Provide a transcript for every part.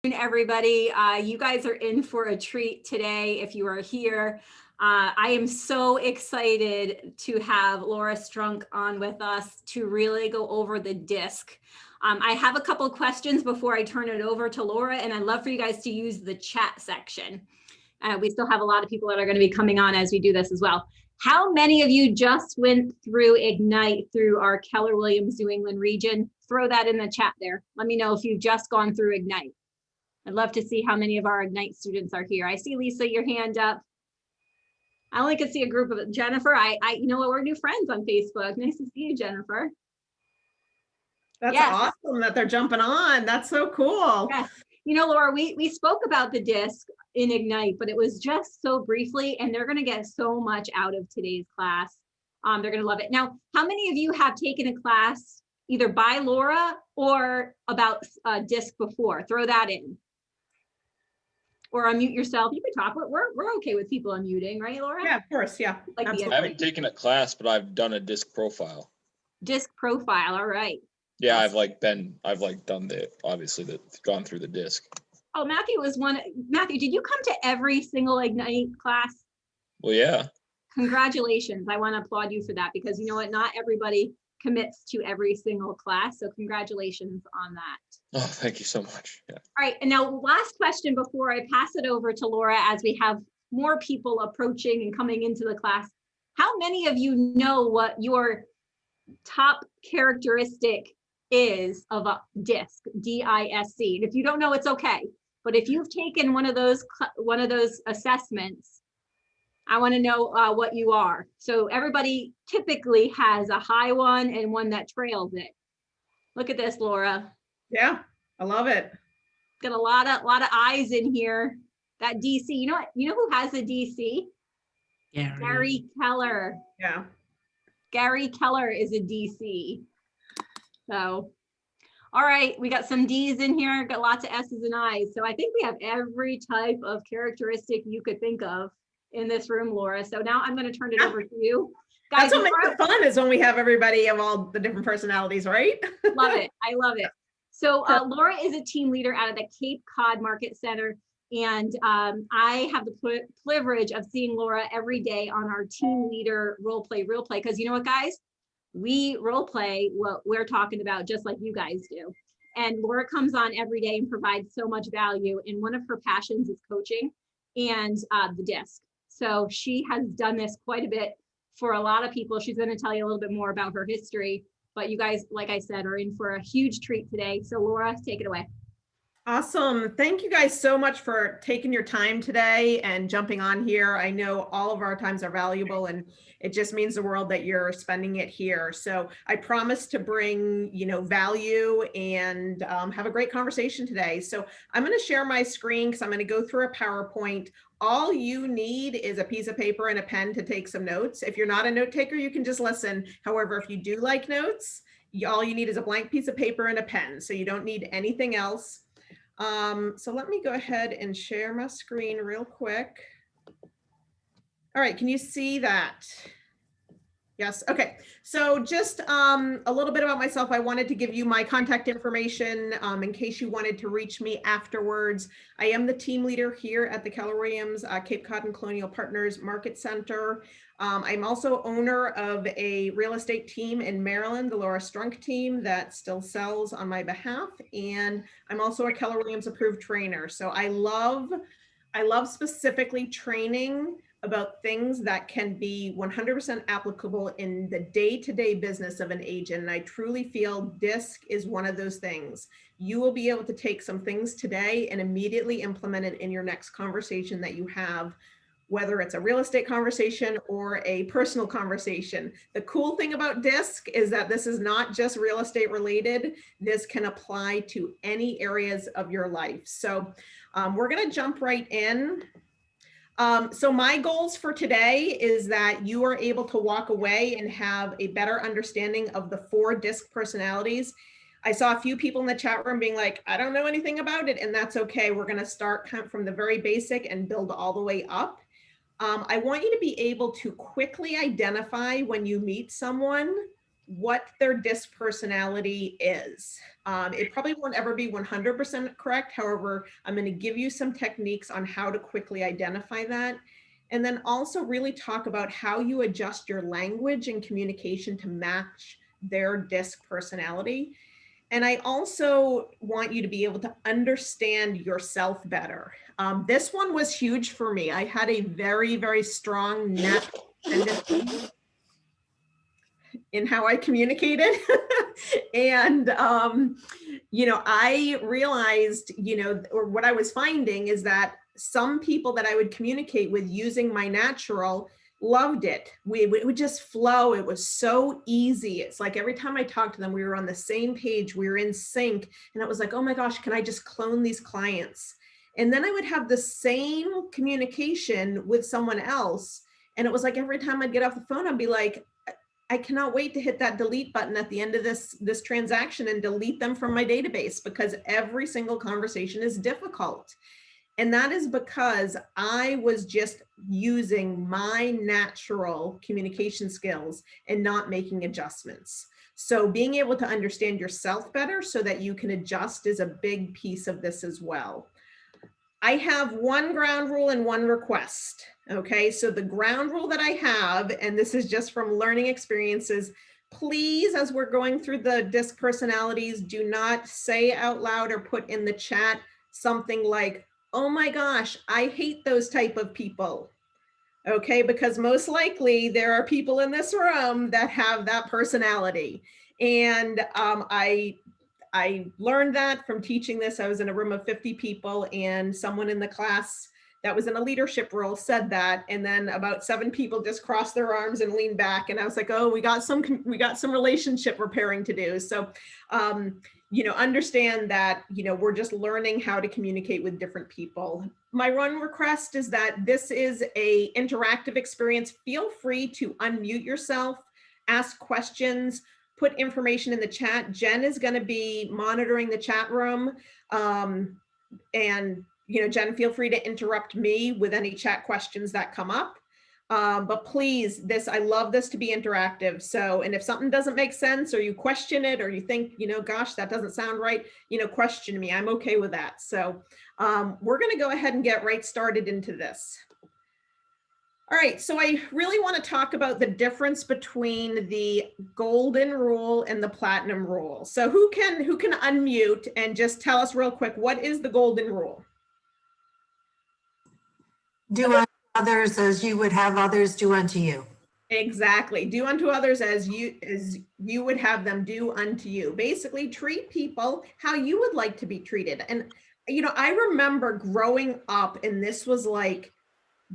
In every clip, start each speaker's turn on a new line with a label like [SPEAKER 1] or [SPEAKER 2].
[SPEAKER 1] Everybody. You guys are in for a treat today if you are here. I am so excited to have Laura Strunk on with us to really go over the disc. I have a couple of questions before I turn it over to Laura, and I'd love for you guys to use the chat section. We still have a lot of people that are going to be coming on as we do this as well. How many of you just went through Ignite through our Keller Williams New England region? Throw that in the chat there. Let me know if you've just gone through Ignite. I'd love to see how many of our Ignite students are here. I see Lisa, your hand up. I only could see a group of Jennifer. You know what? We're new friends on Facebook. Nice to see you, Jennifer.
[SPEAKER 2] That's awesome that they're jumping on. That's so cool.
[SPEAKER 1] Yes. You know, Laura, we spoke about the disc in Ignite, but it was just so briefly, and they're going to get so much out of today's class. They're going to love it. Now, how many of you have taken a class either by Laura or about disc before? Throw that in. Or unmute yourself. You can talk. We're okay with people unmuting, right, Laura?
[SPEAKER 2] Yeah, of course. Yeah.
[SPEAKER 1] Like
[SPEAKER 3] I haven't taken a class, but I've done a disc profile.
[SPEAKER 1] Disc profile. All right.
[SPEAKER 3] Yeah, I've gone through the disc.
[SPEAKER 1] Oh, Matthew was one. Matthew, did you come to every single Ignite class?
[SPEAKER 3] Well, yeah.
[SPEAKER 1] Congratulations. I want to applaud you for that, because you know what? Not everybody commits to every single class. So congratulations on that.
[SPEAKER 3] Oh, thank you so much. Yeah.
[SPEAKER 1] All right. And now last question before I pass it over to Laura, as we have more people approaching and coming into the class. How many of you know what your top characteristic is of a DISC, D-I-S-C? And if you don't know, it's okay. But if you've taken one of those assessments, I want to know what you are. So everybody typically has a high one and one that trails it. Look at this, Laura.
[SPEAKER 2] Yeah, I love it.
[SPEAKER 1] Got a lot of eyes in here. That DC, you know who has a DC? Gary Keller.
[SPEAKER 2] Yeah.
[SPEAKER 1] Gary Keller is a DC. So, all right, we got some D's in here, got lots of S's and I's. So I think we have every type of characteristic you could think of in this room, Laura. So now I'm going to turn it over to you.
[SPEAKER 2] Guys, that's what makes it fun, is when we have everybody of all the different personalities, right?
[SPEAKER 1] Love it. I love it. So Laura is a team leader out of the Cape Cod Market Center. And I have the privilege of seeing Laura every day on our team leader role play. Because you know what, guys? We role play what we're talking about, just like you guys do. And Laura comes on every day and provides so much value. And one of her passions is coaching and the disc. So she has done this quite a bit for a lot of people. She's going to tell you a little bit more about her history. But you guys, like I said, are in for a huge treat today. So Laura, take it away.
[SPEAKER 2] Awesome. Thank you guys so much for taking your time today and jumping on here. I know all of our times are valuable, and it just means the world that you're spending it here. So I promise to bring, value and have a great conversation today. So I'm going to share my screen because I'm going to go through a PowerPoint. All you need is a piece of paper and a pen to take some notes. If you're not a note taker, you can just listen. However, if you do like notes, all you need is a blank piece of paper and a pen. So you don't need anything else. So let me go ahead and share my screen real quick. All right, can you see that? Yes, okay. So just a little bit about myself. I wanted to give you my contact information in case you wanted to reach me afterwards. I am the team leader here at the Keller Williams Cape Cod and Colonial Partners Market Center. I'm also owner of a real estate team in Maryland, the Laura Strunk team, that still sells on my behalf. And I'm also a Keller Williams approved trainer. So I love specifically training about things that can be 100% applicable in the day-to-day business of an agent. And I truly feel DISC is one of those things. You will be able to take some things today and immediately implement it in your next conversation that you have, whether it's a real estate conversation or a personal conversation. The cool thing about DISC is that this is not just real estate related. This can apply to any areas of your life. So we're gonna jump right in. So my goals for today is that you are able to walk away and have a better understanding of the 4 DISC personalities. I saw a few people in the chat room being like, I don't know anything about it, and that's okay. We're gonna start kind of from the very basic and build all the way up. I want you to be able to quickly identify when you meet someone what their DISC personality is. It probably won't ever be 100% correct. However, I'm going to give you some techniques on how to quickly identify that. And then also really talk about how you adjust your language and communication to match their DISC personality. And I also want you to be able to understand yourself better. This one was huge for me. I had a very, very strong natural tendency in how I communicated. And, I realized, or what I was finding is that some people that I would communicate with using my natural loved it. We would just flow. It was so easy. It's like every time I talked to them, we were on the same page, we were in sync. And it was like, oh my gosh, can I just clone these clients? And then I would have the same communication with someone else. And it was like every time I'd get off the phone, I'd be like, I cannot wait to hit that delete button at the end of this transaction and delete them from my database, because every single conversation is difficult. And that is because I was just using my natural communication skills and not making adjustments. So being able to understand yourself better so that you can adjust is a big piece of this as well. I have one ground rule and one request. Okay, so the ground rule that I have, and this is just from learning experiences, please, as we're going through the DISC personalities, do not say out loud or put in the chat something like, oh my gosh, I hate those type of people. Okay, because most likely there are people in this room that have that personality. And I learned that from teaching this. I was in a room of 50 people, and someone in the class that was in a leadership role said that, and then about 7 people just crossed their arms and leaned back, and I was like, oh, we got some relationship repairing to do. So understand that we're just learning how to communicate with different people. My one request is that this is a interactive experience. Feel free to unmute yourself, ask questions, put information in the chat. Jen is going to be monitoring the chat room. And Jen, feel free to interrupt me with any chat questions that come up. But please, I love this to be interactive. So, and if something doesn't make sense, or you question it, or you think, gosh, that doesn't sound right, question me. I'm okay with that. So we're going to go ahead and get right started into this. All right, so I really want to talk about the difference between the golden rule and the platinum rule. So who can unmute and just tell us real quick, what is the golden rule?
[SPEAKER 4] Do unto others as you would have others do unto you.
[SPEAKER 2] Exactly. Do unto others as you would have them do unto you. Basically, treat people how you would like to be treated. And I remember growing up, and this was like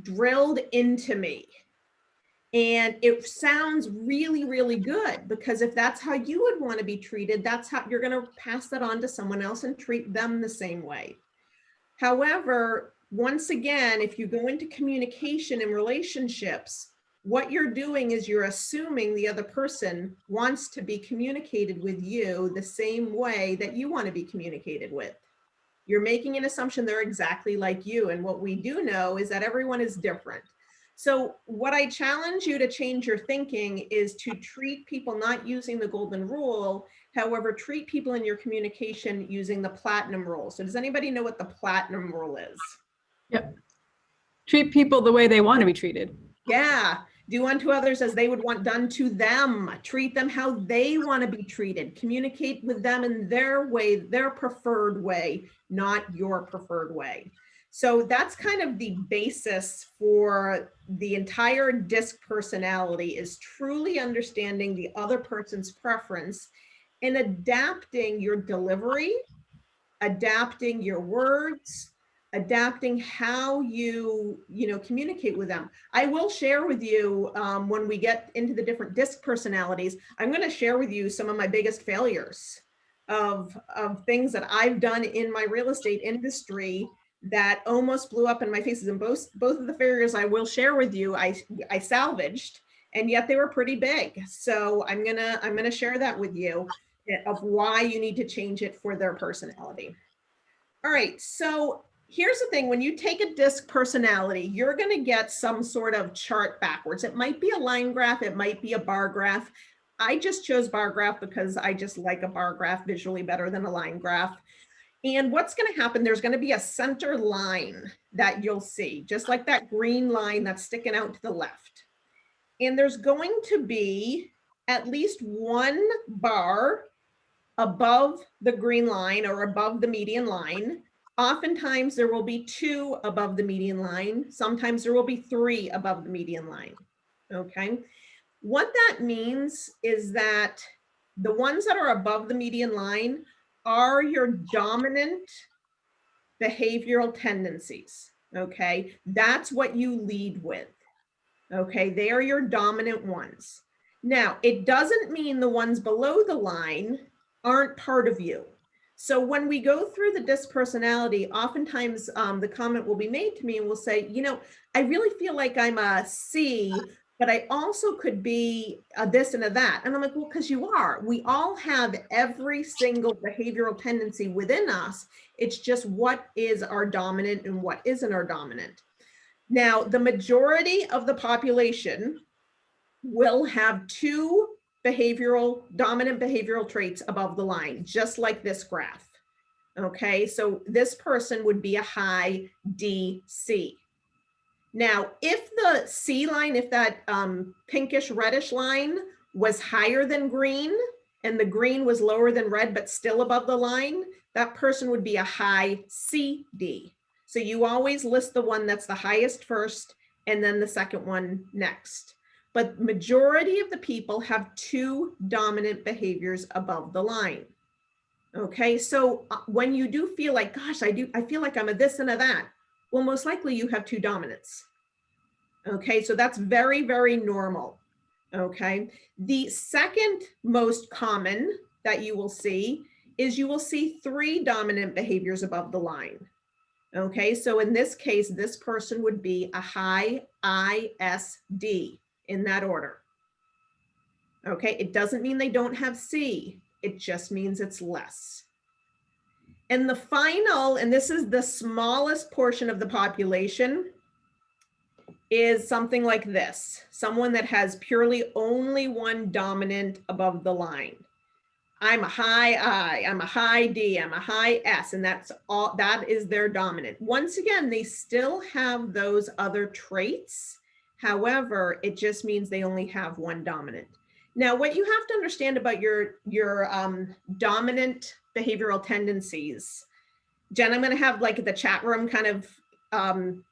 [SPEAKER 2] drilled into me. And it sounds really, really good, because if that's how you would want to be treated, that's how you're going to pass that on to someone else and treat them the same way. However, once again, if you go into communication and relationships, what you're doing is you're assuming the other person wants to be communicated with you the same way that you want to be communicated with. You're making an assumption they're exactly like you. And what we do know is that everyone is different. So what I challenge you to change your thinking is to treat people not using the golden rule. However, treat people in your communication using the platinum rule. So does anybody know what the platinum rule is?
[SPEAKER 5] Yep. Treat people the way they want to be treated.
[SPEAKER 2] Yeah. Do unto others as they would want done to them. Treat them how they want to be treated. Communicate with them in their way, their preferred way, not your preferred way. So that's kind of the basis for the entire DISC personality, is truly understanding the other person's preference and adapting your delivery, adapting your words, adapting how you communicate with them. I will share with you when we get into the different DISC personalities, I'm going to share with you some of my biggest failures of things that I've done in my real estate industry that almost blew up in my faces. And both of the failures I will share with you, I salvaged, and yet they were pretty big. So I'm gonna share that with you, of why you need to change it for their personality. All right, so here's the thing. When you take a DISC personality, you're going to get some sort of chart backwards. It might be a line graph. It might be a bar graph. I just chose bar graph because I just like a bar graph visually better than a line graph. And what's going to happen, there's going to be a center line that you'll see, just like that green line that's sticking out to the left. And there's going to be at least one bar above the green line or above the median line. Oftentimes there will be two above the median line. Sometimes there will be three above the median line. Okay. What that means is that the ones that are above the median line are your dominant behavioral tendencies. Okay. That's what you lead with. Okay. They are your dominant ones. Now, it doesn't mean the ones below the line aren't part of you. So when we go through the DISC personality, oftentimes the comment will be made to me and will say, you know, I really feel like I'm a C, but I also could be a this and a that. And I'm like, well, because you are. We all have every single behavioral tendency within us. It's just what is our dominant and what isn't our dominant. Now, the majority of the population will have two dominant behavioral traits above the line, just like this graph. Okay, so this person would be a high DC. Now, if the C line, if that pinkish reddish line was higher than green and the green was lower than red, but still above the line, that person would be a high CD. So you always list the one that's the highest first and then the second one next. But majority of the people have two dominant behaviors above the line. Okay, so when you do feel like, gosh, I feel like I'm a this and a that, well, most likely you have two dominants. Okay, so that's very, very normal. Okay, the second most common that you will see is you will see three dominant behaviors above the line. Okay, so in this case, this person would be a high ISD. In that order. Okay, it doesn't mean they don't have C, it just means it's less. And the final, and this is the smallest portion of the population, is something like this. Someone that has purely only one dominant above the line. I'm a high I, I'm a high D, I'm a high S, and that's all, that is their dominant. Once again, they still have those other traits. However, it just means they only have one dominant. Now, what you have to understand about your dominant behavioral tendencies, Jen, I'm going to have like the chat room kind of, I'm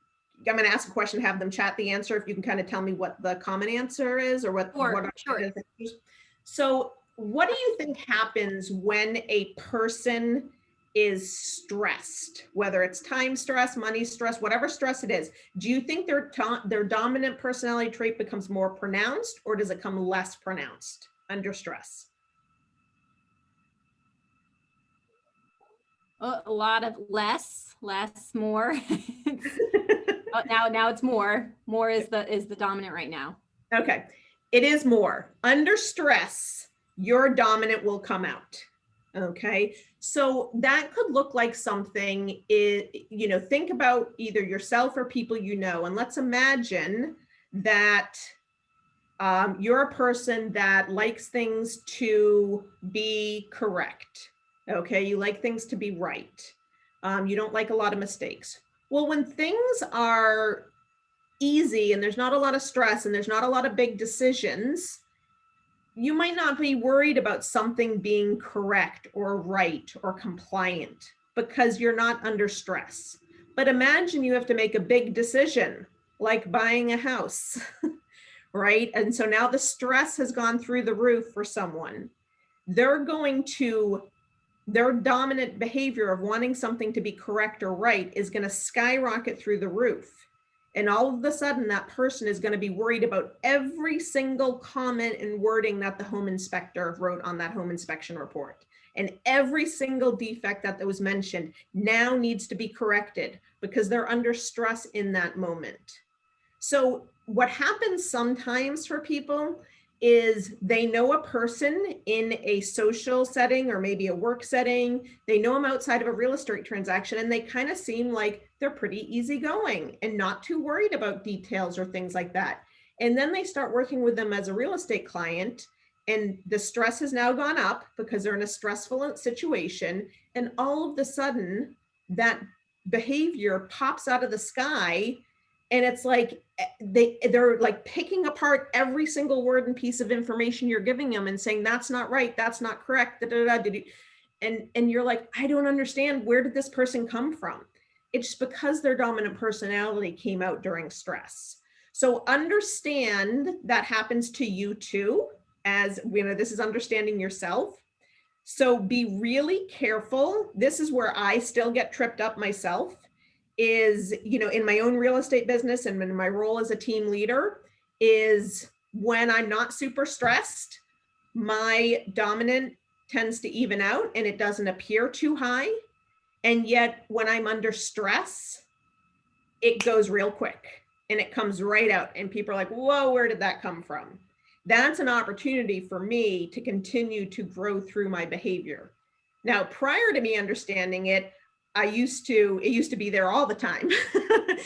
[SPEAKER 2] going to ask a question, have them chat the answer. If you can kind of tell me what the common answer is or what
[SPEAKER 1] Sure.
[SPEAKER 2] So what do you think happens when a person is stressed, whether it's time stress, money stress, whatever stress it is? Do you think their dominant personality trait becomes more pronounced, or does it come less pronounced under stress?
[SPEAKER 1] A lot of less, more. Now it's more. More is the dominant right now.
[SPEAKER 2] Okay, it is more. Under stress, your dominant will come out. Okay, so that could look like something, you know, think about either yourself or people you know, and let's imagine that you're a person that likes things to be correct. Okay, you like things to be right. You don't like a lot of mistakes. Well, when things are easy and there's not a lot of stress and there's not a lot of big decisions, you might not be worried about something being correct or right or compliant because you're not under stress. But imagine you have to make a big decision like buying a house, right? And so now the stress has gone through the roof for someone. Their dominant behavior of wanting something to be correct or right is going to skyrocket through the roof. And all of a sudden, that person is going to be worried about every single comment and wording that the home inspector wrote on that home inspection report. And every single defect that was mentioned now needs to be corrected because they're under stress in that moment. So what happens sometimes for people is they know a person in a social setting or maybe a work setting. They know them outside of a real estate transaction, and they kind of seem like they're pretty easygoing and not too worried about details or things like that. And then they start working with them as a real estate client, and the stress has now gone up because they're in a stressful situation. And all of a sudden that behavior pops out of the sky. And it's like they're like picking apart every single word and piece of information you're giving them and saying, that's not right, that's not correct. Da, da, da, da, da. And you're like, I don't understand. Where did this person come from? It's because their dominant personality came out during stress. So understand that happens to you too, as you know, this is understanding yourself. So be really careful. This is where I still get tripped up myself, is, you know, in my own real estate business and in my role as a team leader, is when I'm not super stressed, my dominant tends to even out and it doesn't appear too high. And yet when I'm under stress, it goes real quick and it comes right out and people are like, whoa, where did that come from? That's an opportunity for me to continue to grow through my behavior. Now, prior to me understanding it, it used to be there all the time.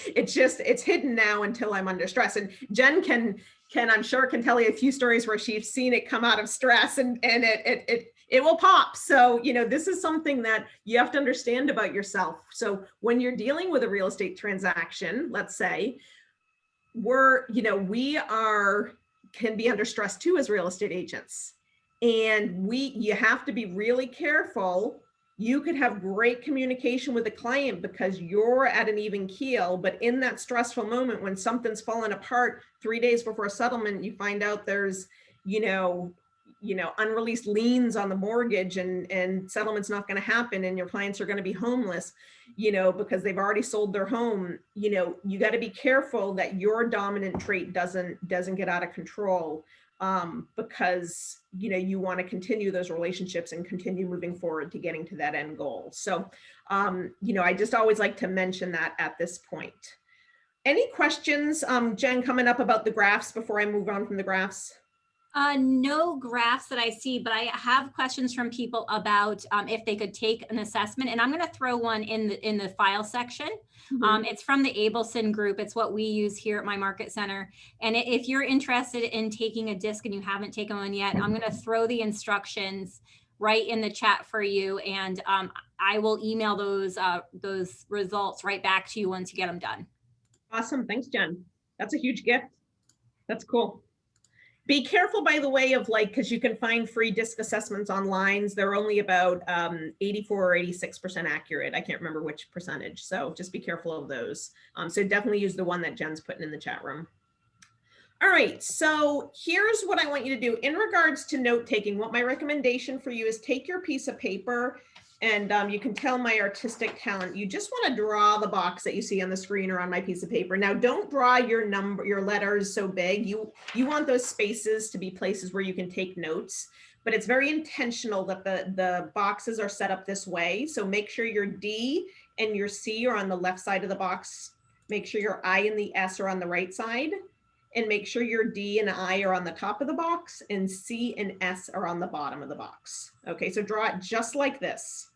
[SPEAKER 2] It's hidden now until I'm under stress. And Jen can I'm sure can tell you a few stories where she's seen it come out of stress and it will pop. So, you know, this is something that you have to understand about yourself. So when you're dealing with a real estate transaction, let's say, we can be under stress too as real estate agents. And you have to be really careful. You could have great communication with the client because you're at an even keel, but in that stressful moment when something's fallen apart 3 days before settlement, you find out there's, unreleased liens on the mortgage and settlement's not going to happen and your clients are going to be homeless, because they've already sold their home. You got to be careful that your dominant trait doesn't get out of control, because you want to continue those relationships and continue moving forward to getting to that end goal. So I just always like to mention that at this point. Any questions, Jen, coming up about the graphs before I move on from the graphs?
[SPEAKER 1] No graphs that I see, but I have questions from people about if they could take an assessment, and I'm going to throw one in the file section.
[SPEAKER 2] Mm-hmm.
[SPEAKER 1] It's from the Abelson group. It's what we use here at my market center. And if you're interested in taking a disc and you haven't taken one yet, I'm going to throw the instructions right in the chat for you, and I will email those results right back to you once you get them done.
[SPEAKER 2] Awesome. Thanks, Jen. That's a huge gift. That's cool. Be careful, by the way, of because you can find free disc assessments online. They're only about 84 or 86% accurate. I can't remember which percentage. So just be careful of those. So definitely use the one that Jen's putting in the chat room. All right, so here's what I want you to do. In regards to note taking, what my recommendation for you is take your piece of paper, and you can tell my artistic talent. You just want to draw the box that you see on the screen or on my piece of paper. Now, don't draw your letters so big. You want those spaces to be places where you can take notes, but it's very intentional that the boxes are set up this way. So make sure your D and your C are on the left side of the box. Make sure your I and the S are on the right side, and make sure your D and I are on the top of the box and C and S are on the bottom of the box. Okay, so draw it just like this.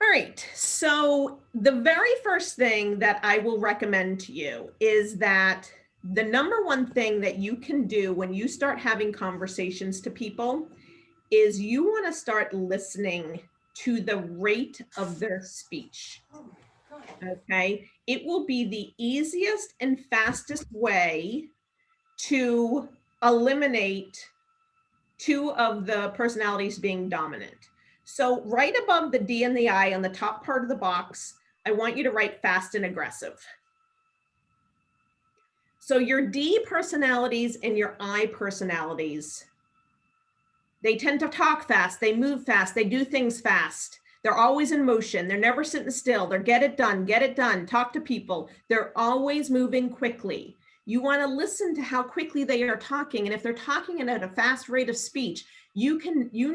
[SPEAKER 2] All right, so the very first thing that I will recommend to you is that the number one thing that you can do when you start having conversations to people is you want to start listening to the rate of their speech. Okay, it will be the easiest and fastest way to eliminate two of the personalities being dominant. So right above the D and the I on the top part of the box, I want you to write fast and aggressive. So your D personalities and your I personalities, they tend to talk fast, they move fast, they do things fast. They're always in motion. They're never sitting still. They're get it done, talk to people. They're always moving quickly. You want to listen to how quickly they are talking. And if they're talking at a fast rate of speech, you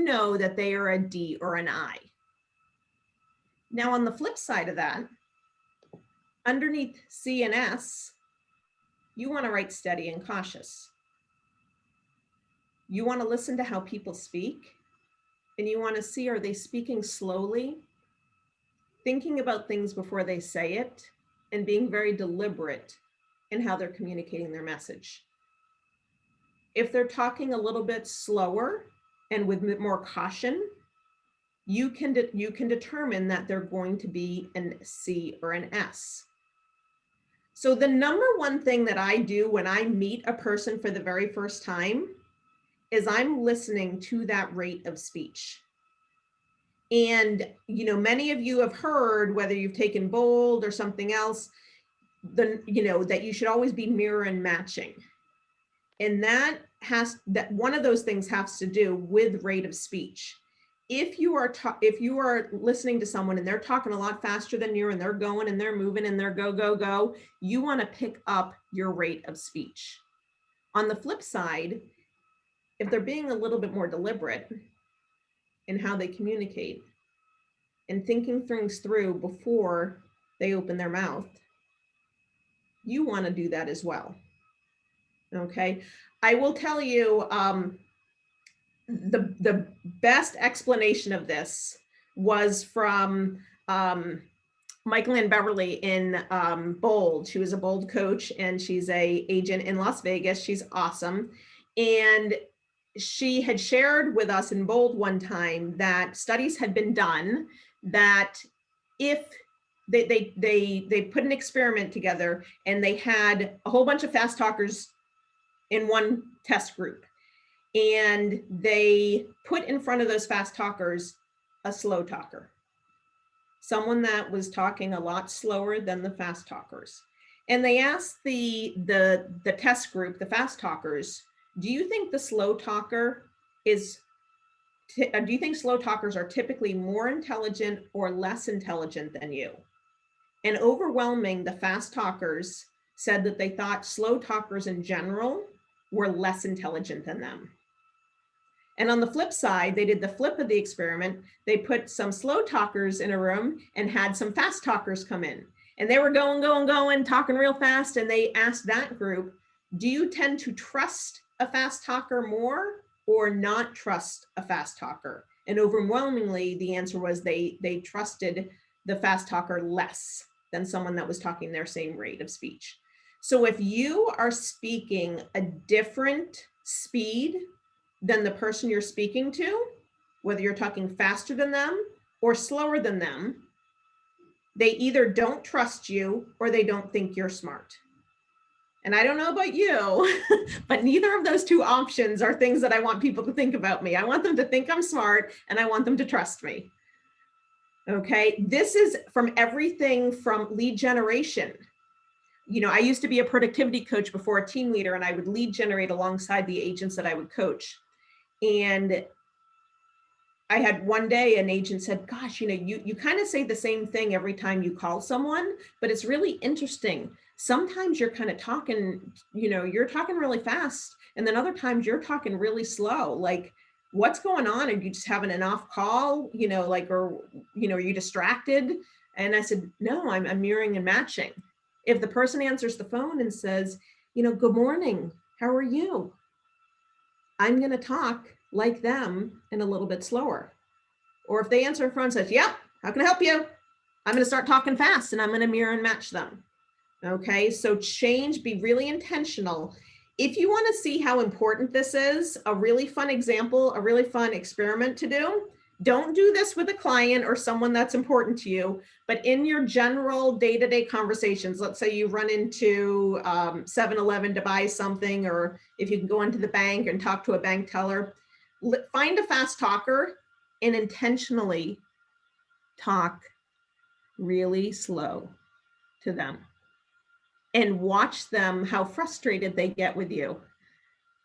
[SPEAKER 2] know that they are a D or an I. Now on the flip side of that, underneath C and S, you want to write steady and cautious. You want to listen to how people speak. And you want to see, are they speaking slowly, thinking about things before they say it, and being very deliberate in how they're communicating their message. If they're talking a little bit slower and with more caution, you can determine that they're going to be an C or an S. So the number one thing that I do when I meet a person for the very first time is I'm listening to that rate of speech. And, you know, many of you have heard, whether you've taken bold or something else, that you should always be mirror and matching. And that one of those things has to do with rate of speech. If you are listening to someone and they're talking a lot faster than you, and they're going and they're moving and they're go, go, go, you want to pick up your rate of speech. On the flip side, if they're being a little bit more deliberate in how they communicate and thinking things through before they open their mouth, you want to do that as well. Okay. I will tell you, the best explanation of this was from Michael and Beverly in Bold. She was a Bold coach, and she's a agent in Las Vegas. She's awesome. And she had shared with us in Bold one time that studies had been done that if they put an experiment together and they had a whole bunch of fast talkers in one test group, and they put in front of those fast talkers a slow talker, someone that was talking a lot slower than the fast talkers. And they asked the test group, the fast talkers, do you think the slow talker do you think slow talkers are typically more intelligent or less intelligent than you? And overwhelming, the fast talkers said that they thought slow talkers in general were less intelligent than them. And on the flip side, they did the flip of the experiment. They put some slow talkers in a room and had some fast talkers come in. And they were going, talking real fast. And they asked that group, do you tend to trust a fast talker more or not trust a fast talker? And overwhelmingly, the answer was they trusted the fast talker less than someone that was talking their same rate of speech. So if you are speaking a different speed than the person you're speaking to, whether you're talking faster than them or slower than them, they either don't trust you or they don't think you're smart. And I don't know about you, but neither of those two options are things that I want people to think about me. I want them to think I'm smart, and I want them to trust me. Okay, this is from everything from lead generation. You know, I used to be a productivity coach before a team leader, and I would lead generate alongside the agents that I would coach. And I had one day an agent said, gosh, you know, you kind of say the same thing every time you call someone, but it's really interesting. Sometimes you're kind of talking, you know, you're talking really fast. And then other times you're talking really slow. Like, what's going on? Are you just having an off call, you know, like, or, you know, are you distracted? And I said, no, I'm mirroring and matching. If the person answers the phone and says, you know, good morning, how are you? I'm going to talk like them and a little bit slower. Or if they answer in front and says, yep, how can I help you? I'm going to start talking fast and I'm going to mirror and match them. Okay, so change, be really intentional. If you want to see how important this is, a really fun example, a really fun experiment to do, don't do this with a client or someone that's important to you, but in your general day-to-day conversations, let's say you run into 7-Eleven to buy something, or if you can go into the bank and talk to a bank teller, find a fast talker and intentionally talk really slow to them and watch them, how frustrated they get with you.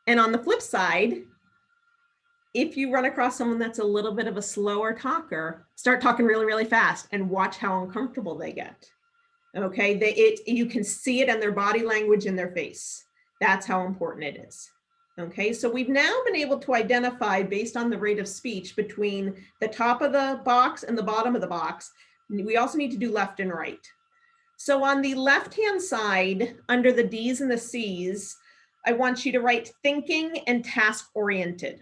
[SPEAKER 2] And on the flip side, if you run across someone that's a little bit of a slower talker, start talking really, really fast and watch how uncomfortable they get. Okay, you can see it in their body language in their face. That's how important it is. Okay, so we've now been able to identify, based on the rate of speech, between the top of the box and the bottom of the box. We also need to do left and right. So on the left-hand side, under the D's and the C's, I want you to write thinking and task-oriented.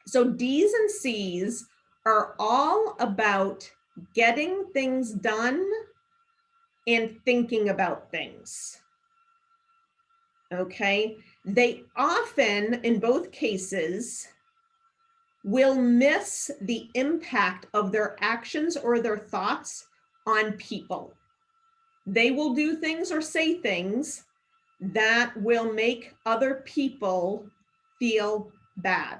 [SPEAKER 2] So D's and C's are all about getting things done and thinking about things. Okay, They often, in both cases, will miss the impact of their actions or their thoughts on people. They will do things or say things that will make other people feel bad.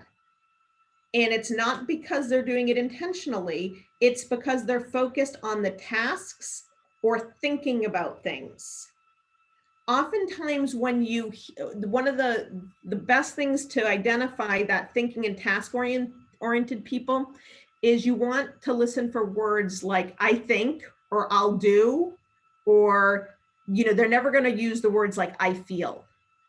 [SPEAKER 2] And it's not because they're doing it intentionally, it's because they're focused on the tasks or thinking about things. Oftentimes when one of the best things to identify that thinking and task oriented people is you want to listen for words like I think, or I'll do, or, they're never going to use the words like I feel.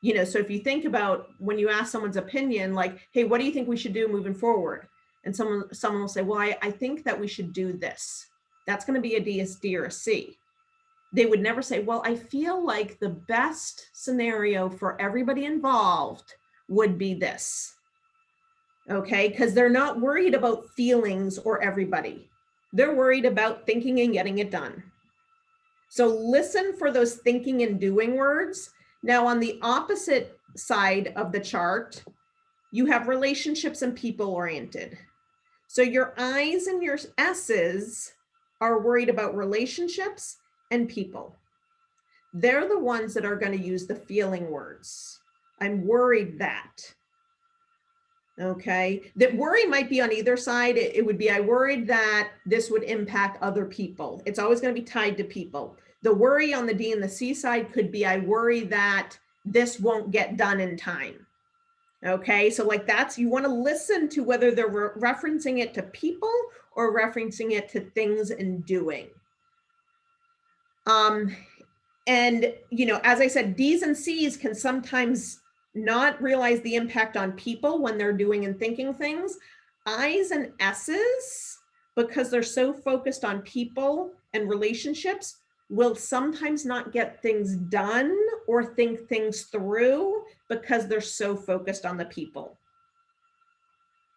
[SPEAKER 2] So if you think about when you ask someone's opinion, like, hey, what do you think we should do moving forward? And someone will say, well, I think that we should do this. That's going to be a D or a C. They would never say, well, I feel like the best scenario for everybody involved would be this. Okay, because they're not worried about feelings or everybody. They're worried about thinking and getting it done. So listen for those thinking and doing words. Now on the opposite side of the chart, you have relationships and people oriented. So your I's and your S's are worried about relationships and people. They're the ones that are going to use the feeling words. I'm worried that. Okay, that worry might be on either side. It would be, I worried that this would impact other people. It's always going to be tied to people. The worry on the D and the C side could be, I worry that this won't get done in time. Okay, so like you want to listen to whether they're referencing it to people or referencing it to things and doing. And, as I said, D's and C's can sometimes not realize the impact on people when they're doing and thinking things. I's and S's, because they're so focused on people and relationships, will sometimes not get things done or think things through because they're so focused on the people.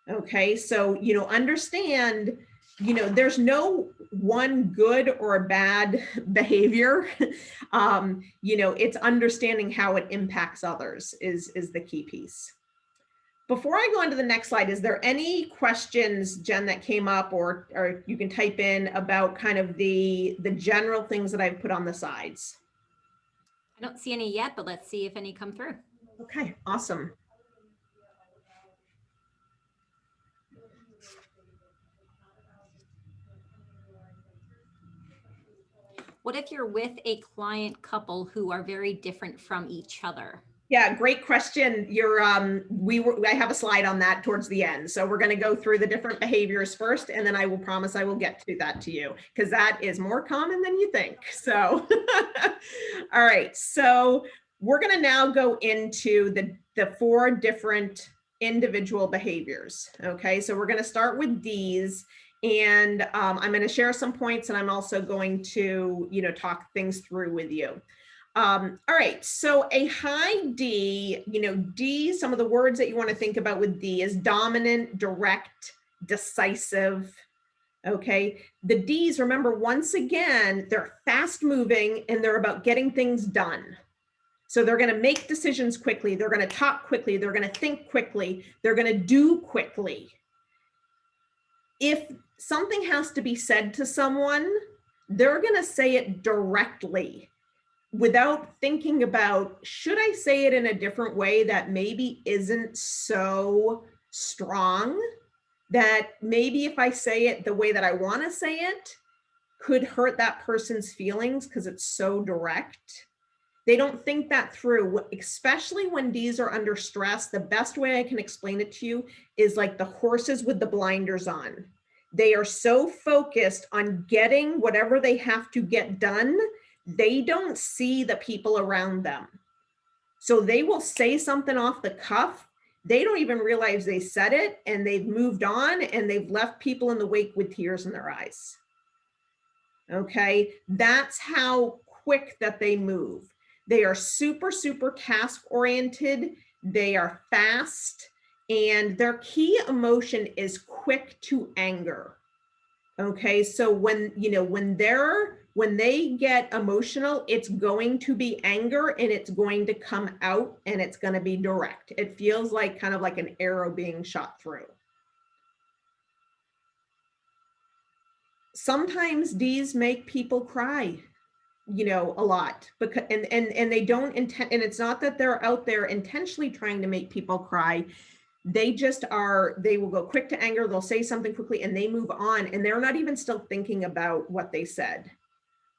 [SPEAKER 2] Okay, so, understand, there's no one good or bad behavior. It's understanding how it impacts others is the key piece. Before I go on to the next slide, is there any questions, Jen, that came up, or you can type in about kind of the general things that I've put on the sides?
[SPEAKER 1] I don't see any yet, but let's see if any come through.
[SPEAKER 2] Okay, awesome.
[SPEAKER 1] What if you're with a client couple who are very different from each other?
[SPEAKER 2] Yeah, great question. I have a slide on that towards the end. So we're going to go through the different behaviors first, and then I will promise I will get to that to you, because that is more common than you think. So, all right. So we're going to now go into the 4 different individual behaviors. Okay. So we're going to start with D's, and I'm going to share some points, and I'm also going to, talk things through with you. All right, so a high D, D, some of the words that you want to think about with D is dominant, direct, decisive. Okay, the D's, remember, once again, they're fast moving and they're about getting things done. So they're going to make decisions quickly. They're going to talk quickly. They're going to think quickly. They're going to do quickly. If something has to be said to someone, they're going to say it directly, without thinking about, should I say it in a different way that maybe isn't so strong, that maybe if I say it the way that I want to say it could hurt that person's feelings because it's so direct. They don't think that through, especially when D's are under stress. The best way I can explain it to you is like the horses with the blinders on. They are so focused on getting whatever they have to get done, they don't see the people around them. So they will say something off the cuff. They don't even realize they said it, and they've moved on and they've left people in the wake with tears in their eyes. Okay, that's how quick that they move. They are super, super task oriented. They are fast, and their key emotion is quick to anger. Okay, so when they get emotional, it's going to be anger, and it's going to come out, and it's going to be direct. It feels like kind of like an arrow being shot through. Sometimes D's make people cry, a lot, because and they don't intend, and it's not that they're out there intentionally trying to make people cry. They just are, they will go quick to anger, they'll say something quickly, and they move on, and they're not even still thinking about what they said.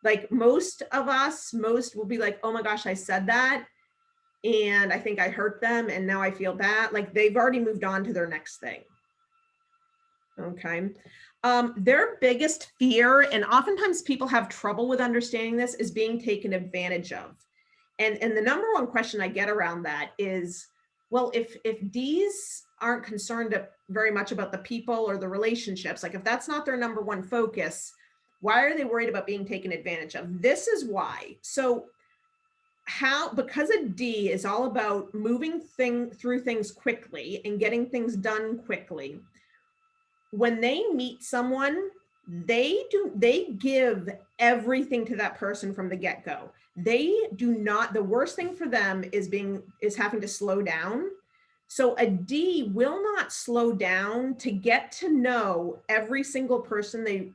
[SPEAKER 2] Like most will be like, oh my gosh, I said that, and I think I hurt them, and now I feel bad. Like they've already moved on to their next thing. Okay. Their biggest fear, and oftentimes people have trouble with understanding this, is being taken advantage of. And the number one question I get around that is, well, if D's aren't concerned very much about the people or the relationships, like if that's not their number one focus, why are they worried about being taken advantage of? This is why. So because a D is all about moving through things quickly and getting things done quickly, when they meet someone, they give everything to that person from the get-go. They do not, the worst thing for them is having to slow down. So a D will not slow down to get to know every single person they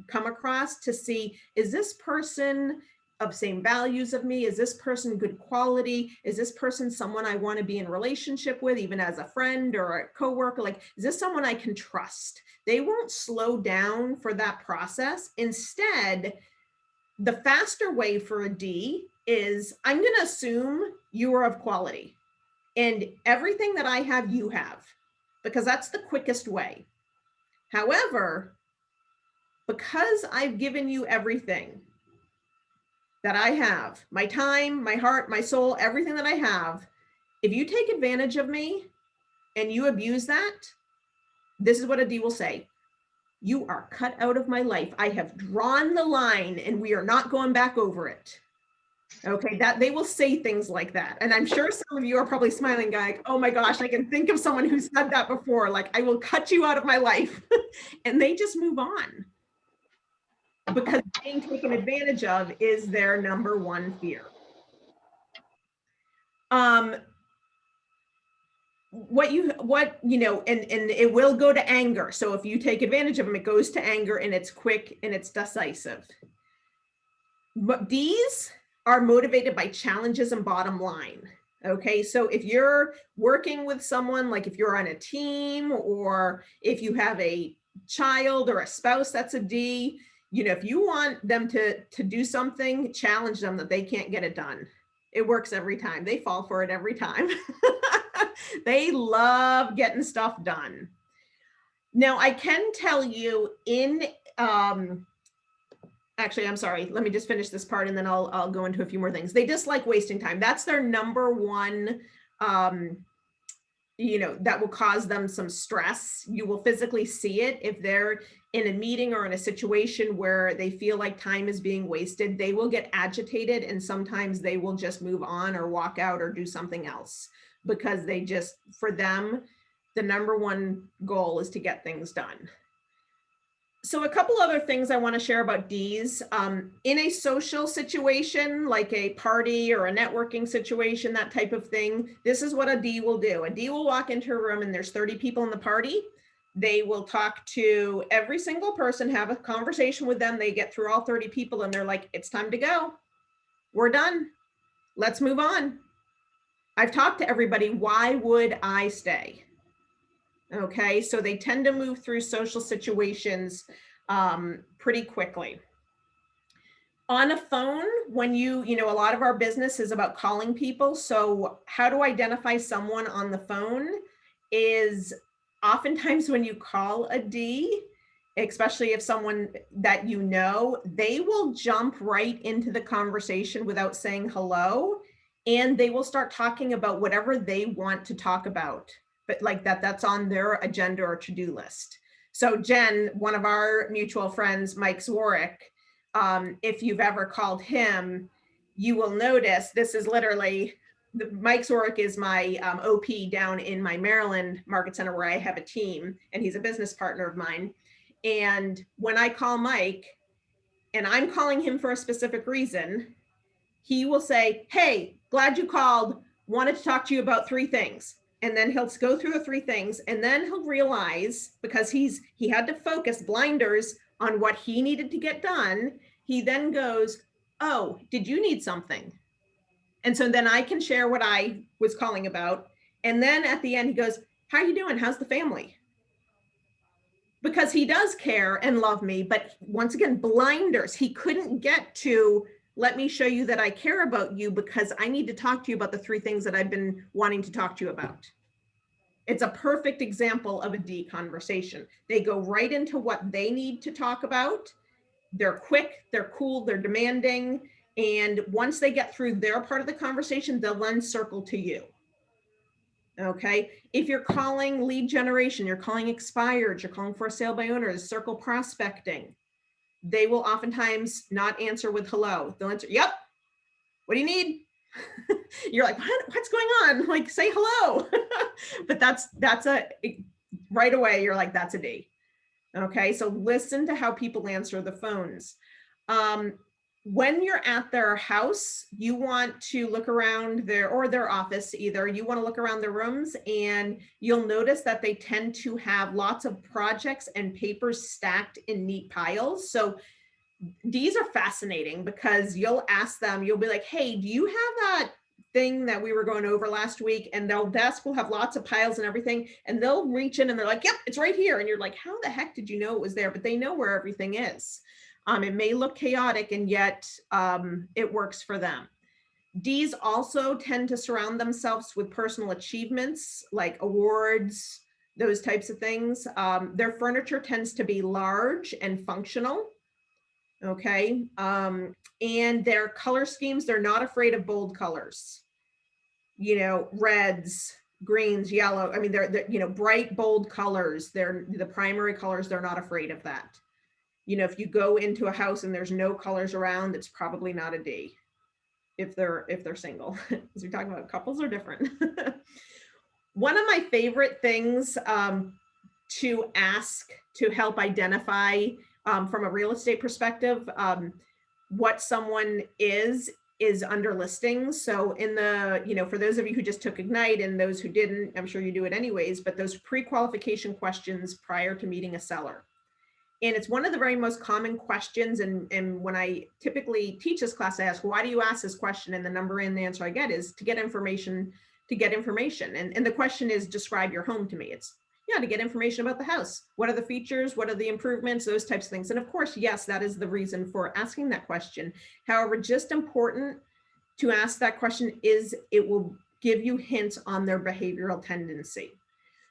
[SPEAKER 2] come across, to see, is this person of same values of me? Is this person good quality? Is this person someone I want to be in relationship with, even as a friend or a coworker? Like, is this someone I can trust? They won't slow down for that process. Instead, the faster way for a D is, I'm going to assume you are of quality, and everything that I have, you have, because that's the quickest way. However, because I've given you everything that I have, my time, my heart, my soul, everything that I have, if you take advantage of me and you abuse that, this is what a D will say: you are cut out of my life. I have drawn the line and we are not going back over it. Okay, that they will say things like that. And I'm sure some of you are probably smiling, like, oh my gosh, I can think of someone who said that before. Like, I will cut you out of my life. And they just move on, because being taken advantage of is their number one fear. And it will go to anger. So if you take advantage of them, it goes to anger, and it's quick and it's decisive. But these are motivated by challenges and bottom line. Okay, so if you're working with someone, like if you're on a team, or if you have a child or a spouse that's a D, if you want them to do something, challenge them that they can't get it done. It works every time. They fall for it every time. They love getting stuff done. Now, I can tell you actually, I'm sorry. Let me just finish this part, and then I'll go into a few more things. They dislike wasting time. That's their number one, that will cause them some stress. You will physically see it if they're in a meeting or in a situation where they feel like time is being wasted. They will get agitated, and sometimes they will just move on or walk out or do something else, because for them, the number one goal is to get things done. So a couple other things I want to share about Ds. In a social situation, like a party or a networking situation, that type of thing, this is what a D will do. A D will walk into a room and there's 30 people in the party. They will talk to every single person, have a conversation with them. They get through all 30 people and they're like, it's time to go. We're done. Let's move on. I've talked to everybody. Why would I stay? Okay, so they tend to move through social situations pretty quickly. On a phone, when a lot of our business is about calling people. So how to identify someone on the phone is oftentimes when you call a D, especially if someone that they will jump right into the conversation without saying hello, and they will start talking about whatever they want to talk about. But like that's on their agenda or to-do list. So Jen, one of our mutual friends, Mike Zwarek, if you've ever called him, you will notice this is literally, Mike Zwarek is my OP down in my Maryland market center where I have a team, and he's a business partner of mine. And when I call Mike and I'm calling him for a specific reason, he will say, hey, glad you called, wanted to talk to you about 3 things. And then he'll go through the 3 things, and then he'll realize, because he had to focus blinders on what he needed to get done, he then goes, oh, did you need something? And so then I can share what I was calling about. And then at the end, he goes, how are you doing? How's the family? Because he does care and love me, but once again, blinders. He couldn't get to, let me show you that I care about you, because I need to talk to you about the 3 things that I've been wanting to talk to you about. It's a perfect example of a D conversation. They go right into what they need to talk about. They're quick, they're cool, they're demanding. And once they get through their part of the conversation, they'll then circle to you. Okay. If you're calling lead generation, you're calling expired, you're calling for a sale by owners, circle prospecting, they will oftentimes not answer with hello. They'll answer, yep. What do you need? You're like, what's going on? Like, say hello. But that's right away, you're like, that's a D. Okay. So listen to how people answer the phones. When you're at their house, you want to look around their office, either you want to look around their rooms, and you'll notice that they tend to have lots of projects and papers stacked in neat piles. So these are fascinating, because you'll ask them, you'll be like, hey, do you have that thing that we were going over last week? And their desk will have lots of piles and everything. And they'll reach in and they're like, yep, it's right here. And you're like, how the heck did you know it was there? But they know where everything is. It may look chaotic, and yet it works for them. Ds also tend to surround themselves with personal achievements like awards, those types of things. Their furniture tends to be large and functional. Okay. And their color schemes, they're not afraid of bold colors, reds, greens, yellow. I mean, they're bright, bold colors. They're the primary colors. They're not afraid of that. If you go into a house and there's no colors around, it's probably not a D if they're single. Because we're talking about couples are different. One of my favorite things to ask to help identify from a real estate perspective, what someone is under listings. So in the, for those of you who just took Ignite and those who didn't, I'm sure you do it anyways, but those pre-qualification questions prior to meeting a seller. And it's one of the very most common questions. And when I typically teach this class, I ask, why do you ask this question? And the number and the answer I get is to get information, And the question is, describe your home to me. It's, to get information about the house. What are the features? What are the improvements? Those types of things. And of course, yes, that is the reason for asking that question. However, just important to ask that question is it will give you hints on their behavioral tendency.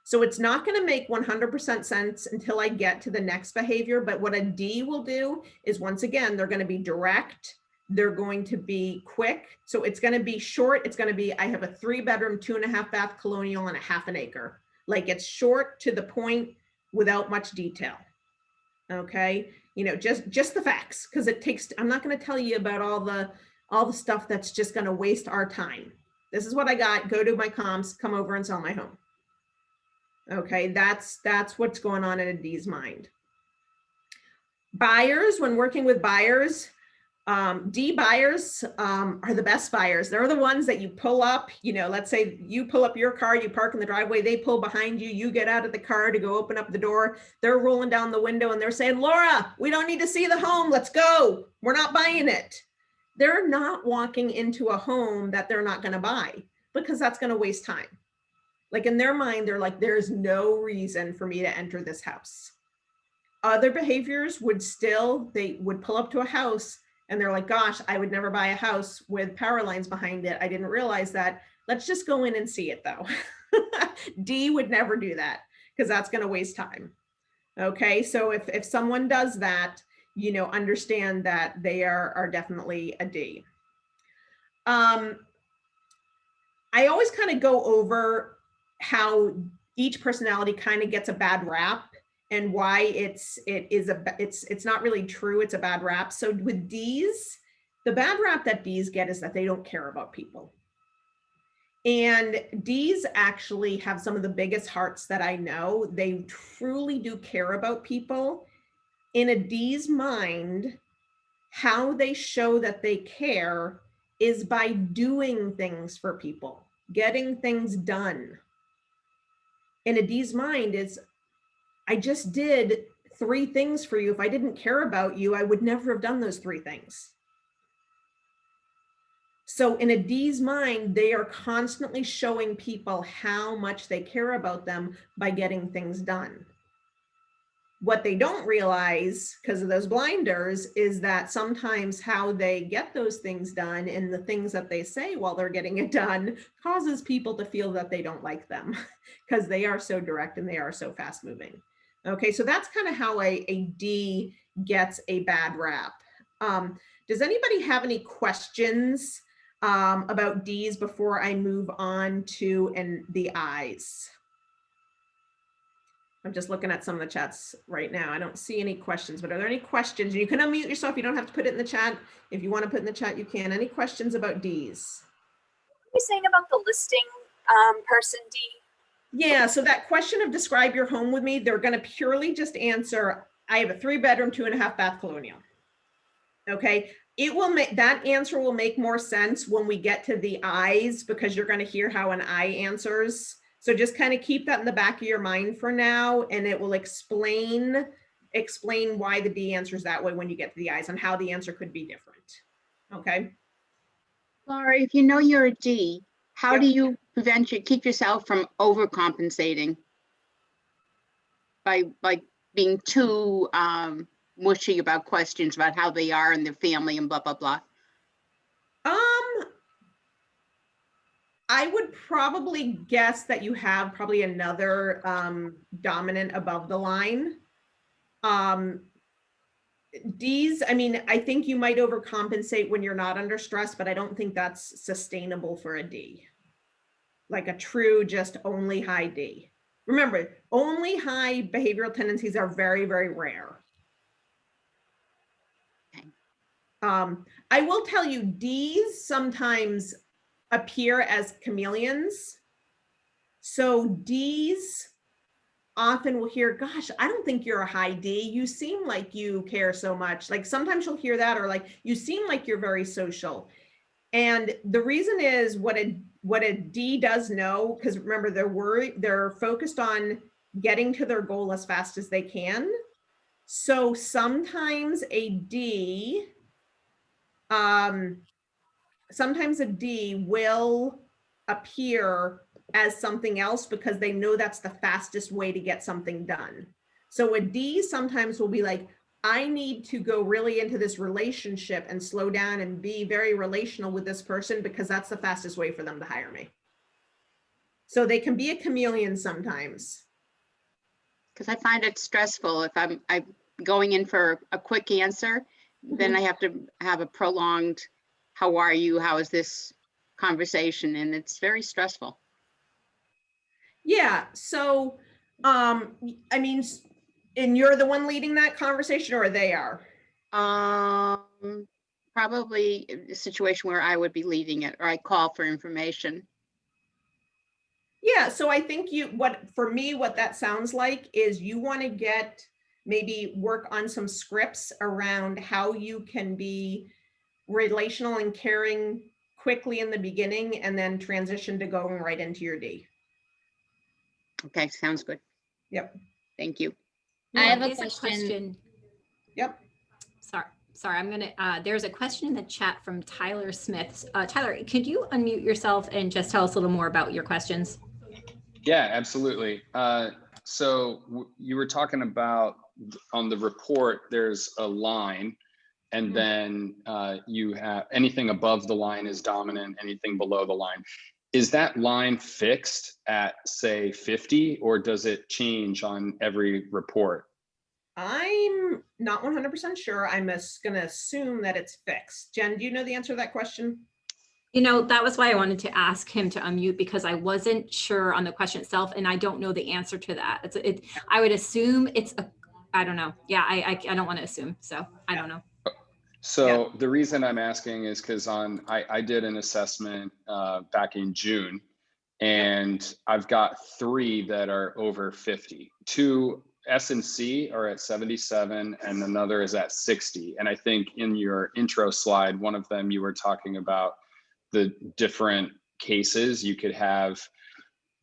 [SPEAKER 2] So it's not going to make 100% sense until I get to the next behavior. But what a D will do is, once again, they're going to be direct. They're going to be quick. So it's going to be short. It's going to be, I have a 3-bedroom, 2.5 bath colonial and a half an acre. Like, it's short to the point without much detail. Okay. Just the facts, because it takes, I'm not going to tell you about all the stuff that's just going to waste our time. This is what I got. Go to my comps, come over and sell my home. Okay, that's what's going on in a D's mind. Buyers, when working with buyers, D buyers are the best buyers. They're the ones that you pull up, let's say you pull up your car, you park in the driveway, they pull behind you, you get out of the car to go open up the door. They're rolling down the window and they're saying, Laura, we don't need to see the home. Let's go. We're not buying it. They're not walking into a home that they're not going to buy, because that's going to waste time. Like, in their mind, they're like, there's no reason for me to enter this house. Other behaviors they would pull up to a house and they're like, gosh, I would never buy a house with power lines behind it. I didn't realize that. Let's just go in and see it though. D would never do that, because that's going to waste time. Okay. So if someone does that, understand that they are definitely a D. I always kind of go over how each personality kind of gets a bad rap and why it's not really true. It's a bad rap. So with D's, the bad rap that D's get is that they don't care about people. And D's actually have some of the biggest hearts that I know. They truly do care about people. in a D's mind, how they show that they care is by doing things for people, getting things done. In a D's mind, is I just did 3 things for you. If I didn't care about you, I would never have done those 3 things. So in a D's mind, they are constantly showing people how much they care about them by getting things done. What they don't realize, because of those blinders, is that sometimes how they get those things done and the things that they say while they're getting it done causes people to feel that they don't like them because they are so direct and they are so fast moving. Okay, so that's kind of how a D gets a bad rap. Does anybody have any questions about D's before I move on to the I's? I'm just looking at some of the chats right now. I don't see any questions, but are there any questions? You can unmute yourself. You don't have to put it in the chat. If you want to put in the chat, you can. Any questions about D's?
[SPEAKER 6] What are you saying about the listing person D?
[SPEAKER 2] Yeah, so that question of describe your home with me, they're going to purely just answer, I have a 3-bedroom, 2.5 bath colonial. Okay, it will make, that answer will make more sense when we get to the I's, because you're going to hear how an I answers. So just kind of keep that in the back of your mind for now, and it will explain why the D answers that way when you get to the I's and how the answer could be different. Okay.
[SPEAKER 7] Laura, if you know you're a D, how
[SPEAKER 2] Yep.
[SPEAKER 7] do you keep yourself from overcompensating by being too mushy about questions about how they are and their family and blah, blah, blah?
[SPEAKER 2] I would probably guess that you have probably another dominant above the line. D's, I mean, I think you might overcompensate when you're not under stress, but I don't think that's sustainable for a D. Like a true, just only high D. Remember, only high behavioral tendencies are very, very rare.
[SPEAKER 7] Okay.
[SPEAKER 2] I will tell you, D's sometimes appear as chameleons. So D's often will hear, gosh, I don't think you're a high D. You seem like you care so much. Like sometimes you'll hear that, or like, you seem like you're very social. And the reason is what a D does know, because remember, they're focused on getting to their goal as fast as they can. So sometimes a D, will appear as something else because they know that's the fastest way to get something done. So a D sometimes will be like, I need to go really into this relationship and slow down and be very relational with this person because that's the fastest way for them to hire me. So they can be a chameleon sometimes.
[SPEAKER 7] Because I find it stressful if I'm going in for a quick answer, then I have to have a prolonged, how are you? How is this conversation? And it's very stressful.
[SPEAKER 2] Yeah. So, I mean, and you're the one leading that conversation, or they are?
[SPEAKER 7] Probably a situation where I would be leading it, or I call for information.
[SPEAKER 2] Yeah. So I think what that sounds like is you want to maybe work on some scripts around how you can be relational and caring quickly in the beginning and then transition to going right into your D.
[SPEAKER 7] Okay, sounds good.
[SPEAKER 2] Yep.
[SPEAKER 7] Thank you.
[SPEAKER 8] I have a
[SPEAKER 1] There's
[SPEAKER 8] question.
[SPEAKER 2] Yep.
[SPEAKER 1] Sorry, I'm gonna, there's a question in the chat from Tyler Smith. Tyler, could you unmute yourself and just tell us a little more about your questions?
[SPEAKER 9] Yeah, absolutely. So you were talking about on the report, there's a line, and then you have anything above the line is dominant, anything below the line. Is that line fixed at, say, 50, or does it change on every report?
[SPEAKER 2] I'm not 100% sure. I'm going to assume that it's fixed. Jen, do you know the answer to that question?
[SPEAKER 1] You know, that was why I wanted to ask him to unmute, because I wasn't sure on the question itself, and I don't know the answer to that. I would assume it's I don't know. Yeah, I don't want to assume, so I don't know.
[SPEAKER 9] So the reason I'm asking is because I did an assessment back in June, and I've got 3 that are over 50. 2 S and C are at 77 and another is at 60. And I think in your intro slide, one of them, you were talking about the different cases. You could have,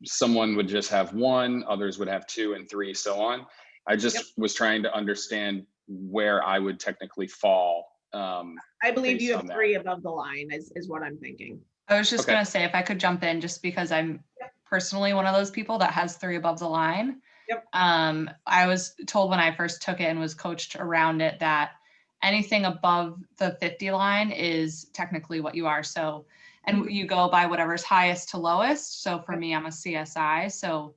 [SPEAKER 9] someone would just have one, others would have two and three, so on. I just was trying to understand where I would technically fall.
[SPEAKER 2] I believe
[SPEAKER 9] based
[SPEAKER 2] you have
[SPEAKER 9] on that.
[SPEAKER 2] 3 above the line is what I'm thinking.
[SPEAKER 8] I was just
[SPEAKER 9] Okay.
[SPEAKER 8] gonna say, if I could jump in, just because I'm personally one of those people that has 3 above the line.
[SPEAKER 2] Yep.
[SPEAKER 8] I was told when I first took it and was coached around it that anything above the 50 line is technically what you are. So, and you go by whatever's highest to lowest. So for me, I'm a CSI. So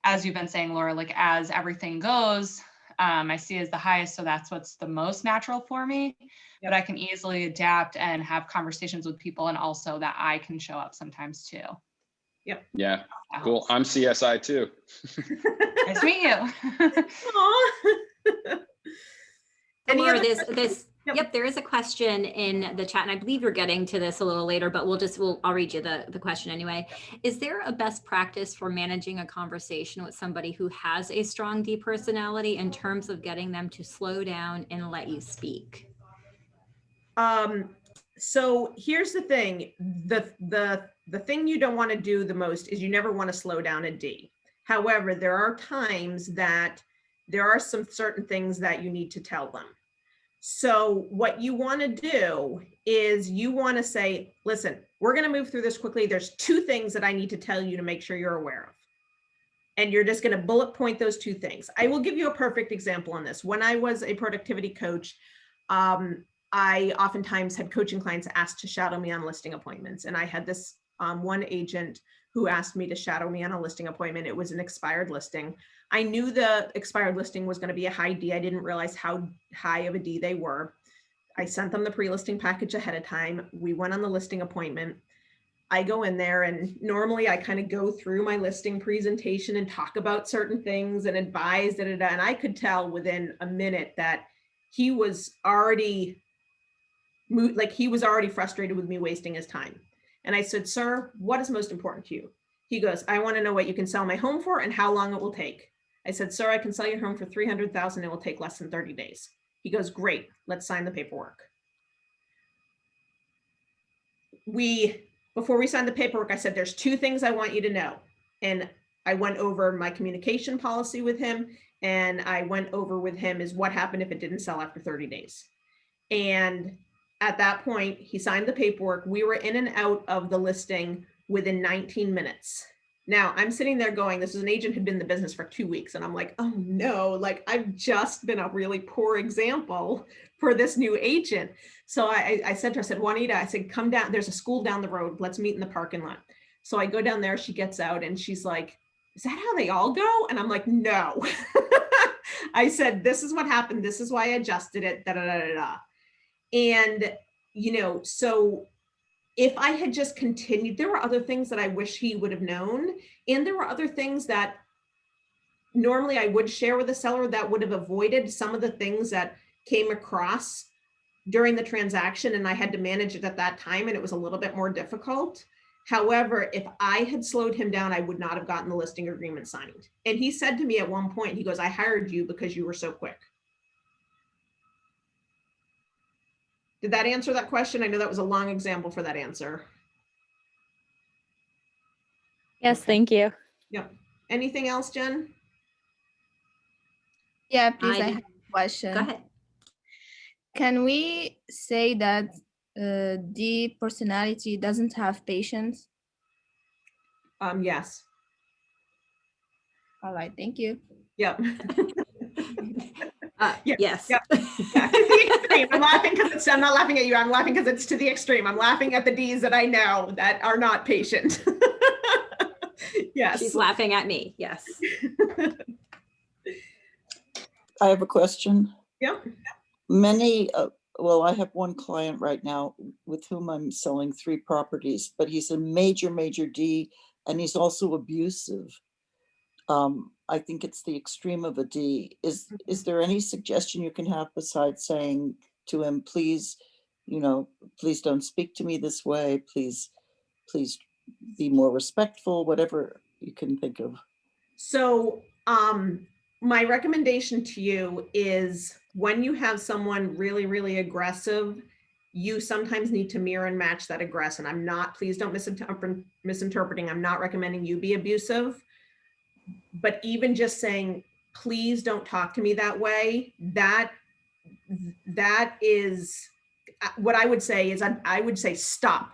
[SPEAKER 8] as you've been saying, Laura, like as everything goes, I see as the highest. So that's what's the most natural for me. But I can easily adapt and have conversations with people, and also that I can show up sometimes too.
[SPEAKER 9] Yeah, cool. I'm CSI too.
[SPEAKER 8] Nice to meet you.
[SPEAKER 2] Any
[SPEAKER 1] Laura,
[SPEAKER 2] other
[SPEAKER 1] this,
[SPEAKER 2] questions?
[SPEAKER 1] yep, there is a question in the chat, and I believe you're getting to this a little later, but I'll read you the question anyway. Is there a best practice for managing a conversation with somebody who has a strong D personality in terms of getting them to slow down and let you speak?
[SPEAKER 2] So here's the thing, the thing you don't want to do the most is you never want to slow down a D. However, there are times that there are some certain things that you need to tell them. So what you want to do is you want to say, listen, we're going to move through this quickly. There's 2 things that I need to tell you to make sure you're aware of. And you're just going to bullet point those 2 things. I will give you a perfect example on this. When I was a productivity coach, I oftentimes had coaching clients asked to shadow me on listing appointments. And I had this one agent who asked me to shadow me on a listing appointment. It was an expired listing. I knew the expired listing was going to be a high D. I didn't realize how high of a D they were. I sent them the pre-listing package ahead of time. We went on the listing appointment. I go in there and normally I kind of go through my listing presentation and talk about certain things and advise, and I could tell within a minute that he was already frustrated with me wasting his time. And I said, sir, what is most important to you? He goes, I want to know what you can sell my home for and how long it will take. I said, sir, I can sell your home for $300,000. It will take less than 30 days. He goes, great, let's sign the paperwork. Before we signed the paperwork, I said, there's 2 things I want you to know. And I went over my communication policy with him. And I went over with him is what happened if it didn't sell after 30 days. And at that point, he signed the paperwork. We were in and out of the listing within 19 minutes. Now I'm sitting there going, this is an agent who'd been in the business for 2 weeks. And I'm like, oh no, like I've just been a really poor example for this new agent. So I said to her, I said, Juanita, I said, come down, there's a school down the road. Let's meet in the parking lot. So I go down there, she gets out and she's like, is that how they all go? And I'm like, no. I said, this is what happened. This is why I adjusted it, da, da, da, da, da. And, so if I had just continued, there were other things that I wish he would have known. And there were other things that normally I would share with the seller that would have avoided some of the things that came across during the transaction. And I had to manage it at that time. And it was a little bit more difficult. However, if I had slowed him down, I would not have gotten the listing agreement signed. And he said to me at one point, he goes, I hired you because you were so quick. Did that answer that question? I know that was a long example for that answer.
[SPEAKER 10] Yes, thank you.
[SPEAKER 2] Yep. Anything else, Jen?
[SPEAKER 10] Yeah, please, I
[SPEAKER 1] I-
[SPEAKER 10] have a question.
[SPEAKER 1] Go ahead.
[SPEAKER 10] Can we say that the personality doesn't have patience?
[SPEAKER 2] Yes.
[SPEAKER 10] All right, thank you.
[SPEAKER 2] Yep.
[SPEAKER 1] Yes.
[SPEAKER 2] Yep. Yeah, to the extreme. I'm laughing because I'm not laughing at you. I'm laughing because it's to the extreme. I'm laughing at the D's that I know that are not patient. Yes.
[SPEAKER 1] She's laughing at me. Yes.
[SPEAKER 11] I have a question.
[SPEAKER 2] Yep.
[SPEAKER 11] Well, I have one client right now with whom I'm selling 3 properties, but he's a major, major D, and he's also abusive. I think it's the extreme of a D. Is there any suggestion you can have besides saying to him, please, please don't speak to me this way. Please be more respectful, whatever you can think of.
[SPEAKER 2] So my recommendation to you is when you have someone really, really aggressive, you sometimes need to mirror and match that aggression. I'm not, please don't misinterpreting. I'm not recommending you be abusive, but even just saying, please don't talk to me that way. That is what I would say is I would say, stop.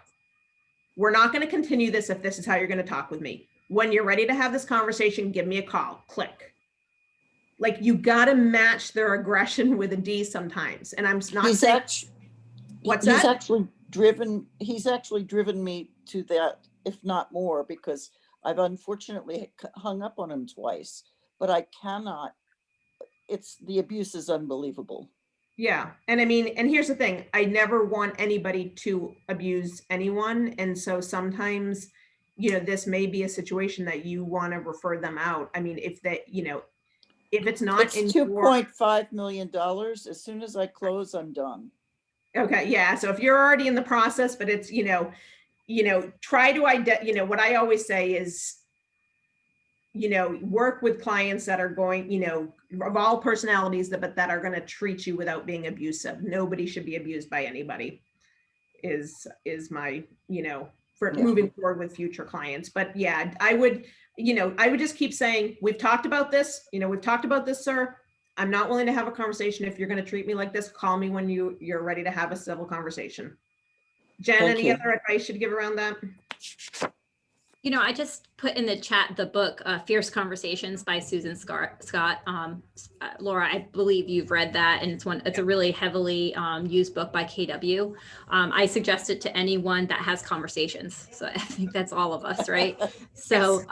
[SPEAKER 2] We're not going to continue this if this is how you're going to talk with me. When you're ready to have this conversation, give me a call, click. Like, you got to match their aggression with a D sometimes. And I'm not
[SPEAKER 11] He's
[SPEAKER 2] saying,
[SPEAKER 11] actually,
[SPEAKER 2] what's
[SPEAKER 11] he's
[SPEAKER 2] that?
[SPEAKER 11] he's actually driven me to that, if not more, because I've unfortunately hung up on him twice, but I cannot, the abuse is unbelievable.
[SPEAKER 2] Yeah. And I mean, and here's the thing, I never want anybody to abuse anyone. And so sometimes, you know, this may be a situation that you want to refer them out. I mean, if they, you know, if it's not
[SPEAKER 11] It's
[SPEAKER 2] in
[SPEAKER 11] $2.5 million. As soon as I close, I'm done.
[SPEAKER 2] Okay. Yeah. So if you're already in the process, but it's, you know, try to you know, what I always say is, you know, work with clients that are going, you know, of all personalities, but that are going to treat you without being abusive. Nobody should be abused by anybody is my, you know, for moving forward with future clients. But yeah, I would, you know, I would just keep saying, we've talked about this, you know, we've talked about this, sir. I'm not willing to have a conversation. If you're going to treat me like this, call me when you're ready to have a civil conversation. Jen, any other advice you'd give around that?
[SPEAKER 1] You know, I just put in the chat the book, Fierce Conversations by Susan Scott. Laura, I believe you've read that, and it's a really heavily used book by KW. I suggest it to anyone that has conversations. So I think that's all of us, right? So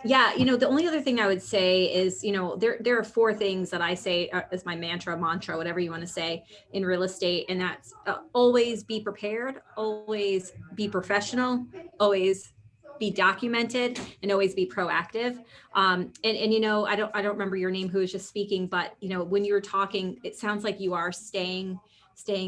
[SPEAKER 1] yeah, you know, the only other thing I would say is, you know, there are 4 things that I say as my mantra, whatever you want to say, in real estate, and that's always be prepared, always be professional, always be documented, and always be proactive. And you know, I don't remember your name who was just speaking, but you know, when you were talking, it sounds like you are staying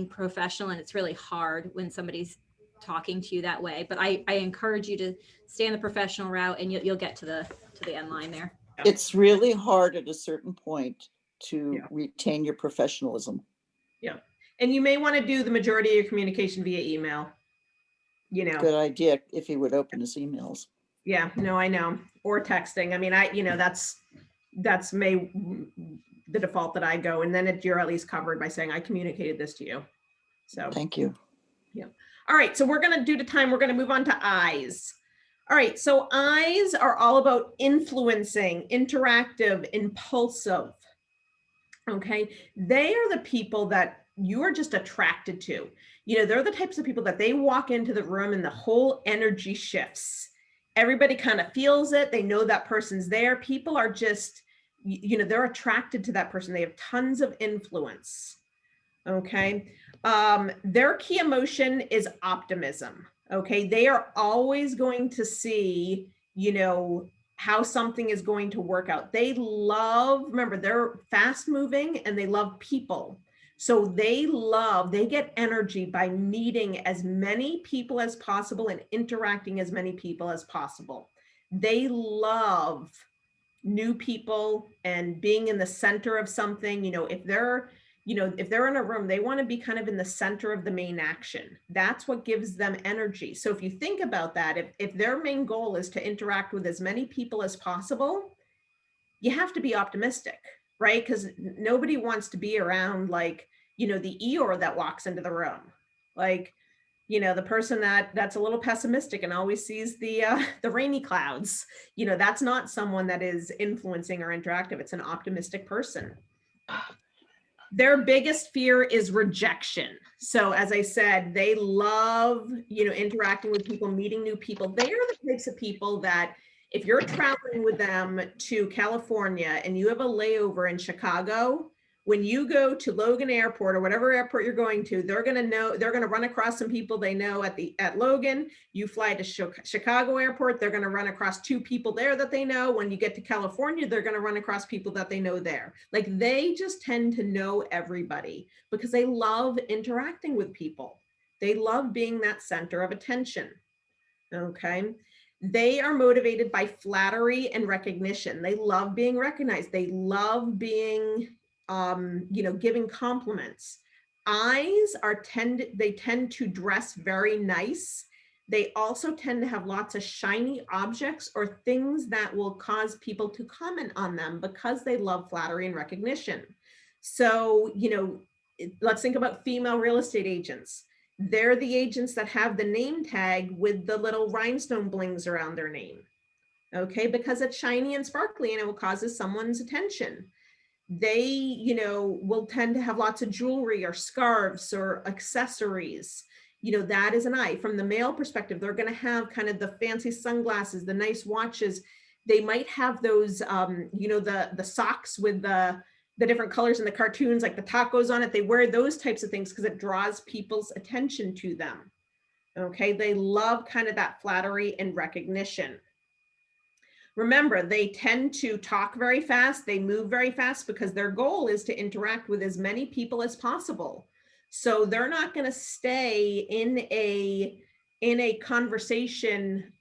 [SPEAKER 1] professional, and it's really hard when somebody's talking to you that way. But I encourage you to stay on the professional route, and you'll get to the end line there.
[SPEAKER 11] It's really hard at a certain point to retain your professionalism.
[SPEAKER 2] Yeah. And you may want to do the majority of your communication via email. You know,
[SPEAKER 11] good idea if he would open his emails.
[SPEAKER 2] Yeah, no, I know. Or texting. I mean, you know, that's the default that I go, and then you're at least covered by saying I communicated this to you. So
[SPEAKER 11] thank you.
[SPEAKER 2] Yeah. All right. So we're going to, due to time, we're going to move on to eyes. All right. So eyes are all about influencing, interactive, impulsive. Okay. They are the people that you are just attracted to. You know, they're the types of people that they walk into the room and the whole energy shifts. Everybody kind of feels it. They know that person's there. People are just, you know, they're attracted to that person. They have tons of influence. Okay. Their key emotion is optimism. Okay. They are always going to see, you know, how something is going to work out. They love, remember, they're fast moving and they love people. So they get energy by meeting as many people as possible and interacting as many people as possible. They love new people and being in the center of something. You know, if they're in a room, they want to be kind of in the center of the main action. That's what gives them energy. So if you think about that, if their main goal is to interact with as many people as possible, you have to be optimistic, right? Because nobody wants to be around, like, you know, the Eeyore that walks into the room, like, you know, the person that's a little pessimistic and always sees the rainy clouds. You know, that's not someone that is influencing or interactive. It's an optimistic person. Their biggest fear is rejection. So as I said, they love, you know, interacting with people, meeting new people. They are the types of people that if you're traveling with them to California and you have a layover in Chicago, when you go to Logan Airport or whatever airport you're going to, they're going to run across some people they know at Logan. You fly to Chicago Airport, they're going to run across 2 people there that they know. When you get to California, they're going to run across people that they know there. Like, they just tend to know everybody because they love interacting with people. They love being that center of attention. Okay. They are motivated by flattery and recognition. They love being recognized. They love being, giving compliments. Eyes they tend to dress very nice. They also tend to have lots of shiny objects or things that will cause people to comment on them because they love flattery and recognition. So, let's think about female real estate agents. They're the agents that have the name tag with the little rhinestone blings around their name. Okay, because it's shiny and sparkly and it will causes someone's attention. They, will tend to have lots of jewelry or scarves or accessories. That is an eye. From the male perspective, they're going to have kind of the fancy sunglasses, the nice watches. They might have those, the socks with the different colors in the cartoons, like the tacos on it. They wear those types of things because it draws people's attention to them. Okay, they love kind of that flattery and recognition. Remember, they tend to talk very fast. They move very fast because their goal is to interact with as many people as possible. So they're not going to stay in a conversation,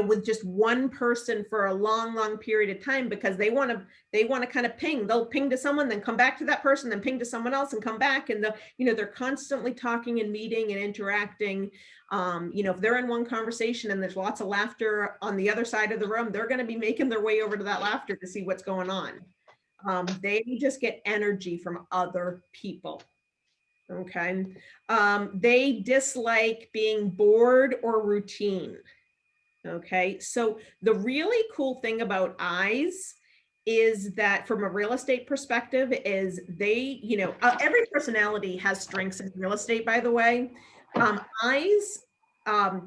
[SPEAKER 2] with just one person for a long period of time, because they want to kind of ping. They'll ping to someone, then come back to that person, then ping to someone else and come back. And they're constantly talking and meeting and interacting. If they're in one conversation and there's lots of laughter on the other side of the room, they're going to be making their way over to that laughter to see what's going on. They just get energy from other people. Okay. They dislike being bored or routine. Okay. So the really cool thing about eyes is that from a real estate perspective is they, every personality has strengths in real estate, by the way. Eyes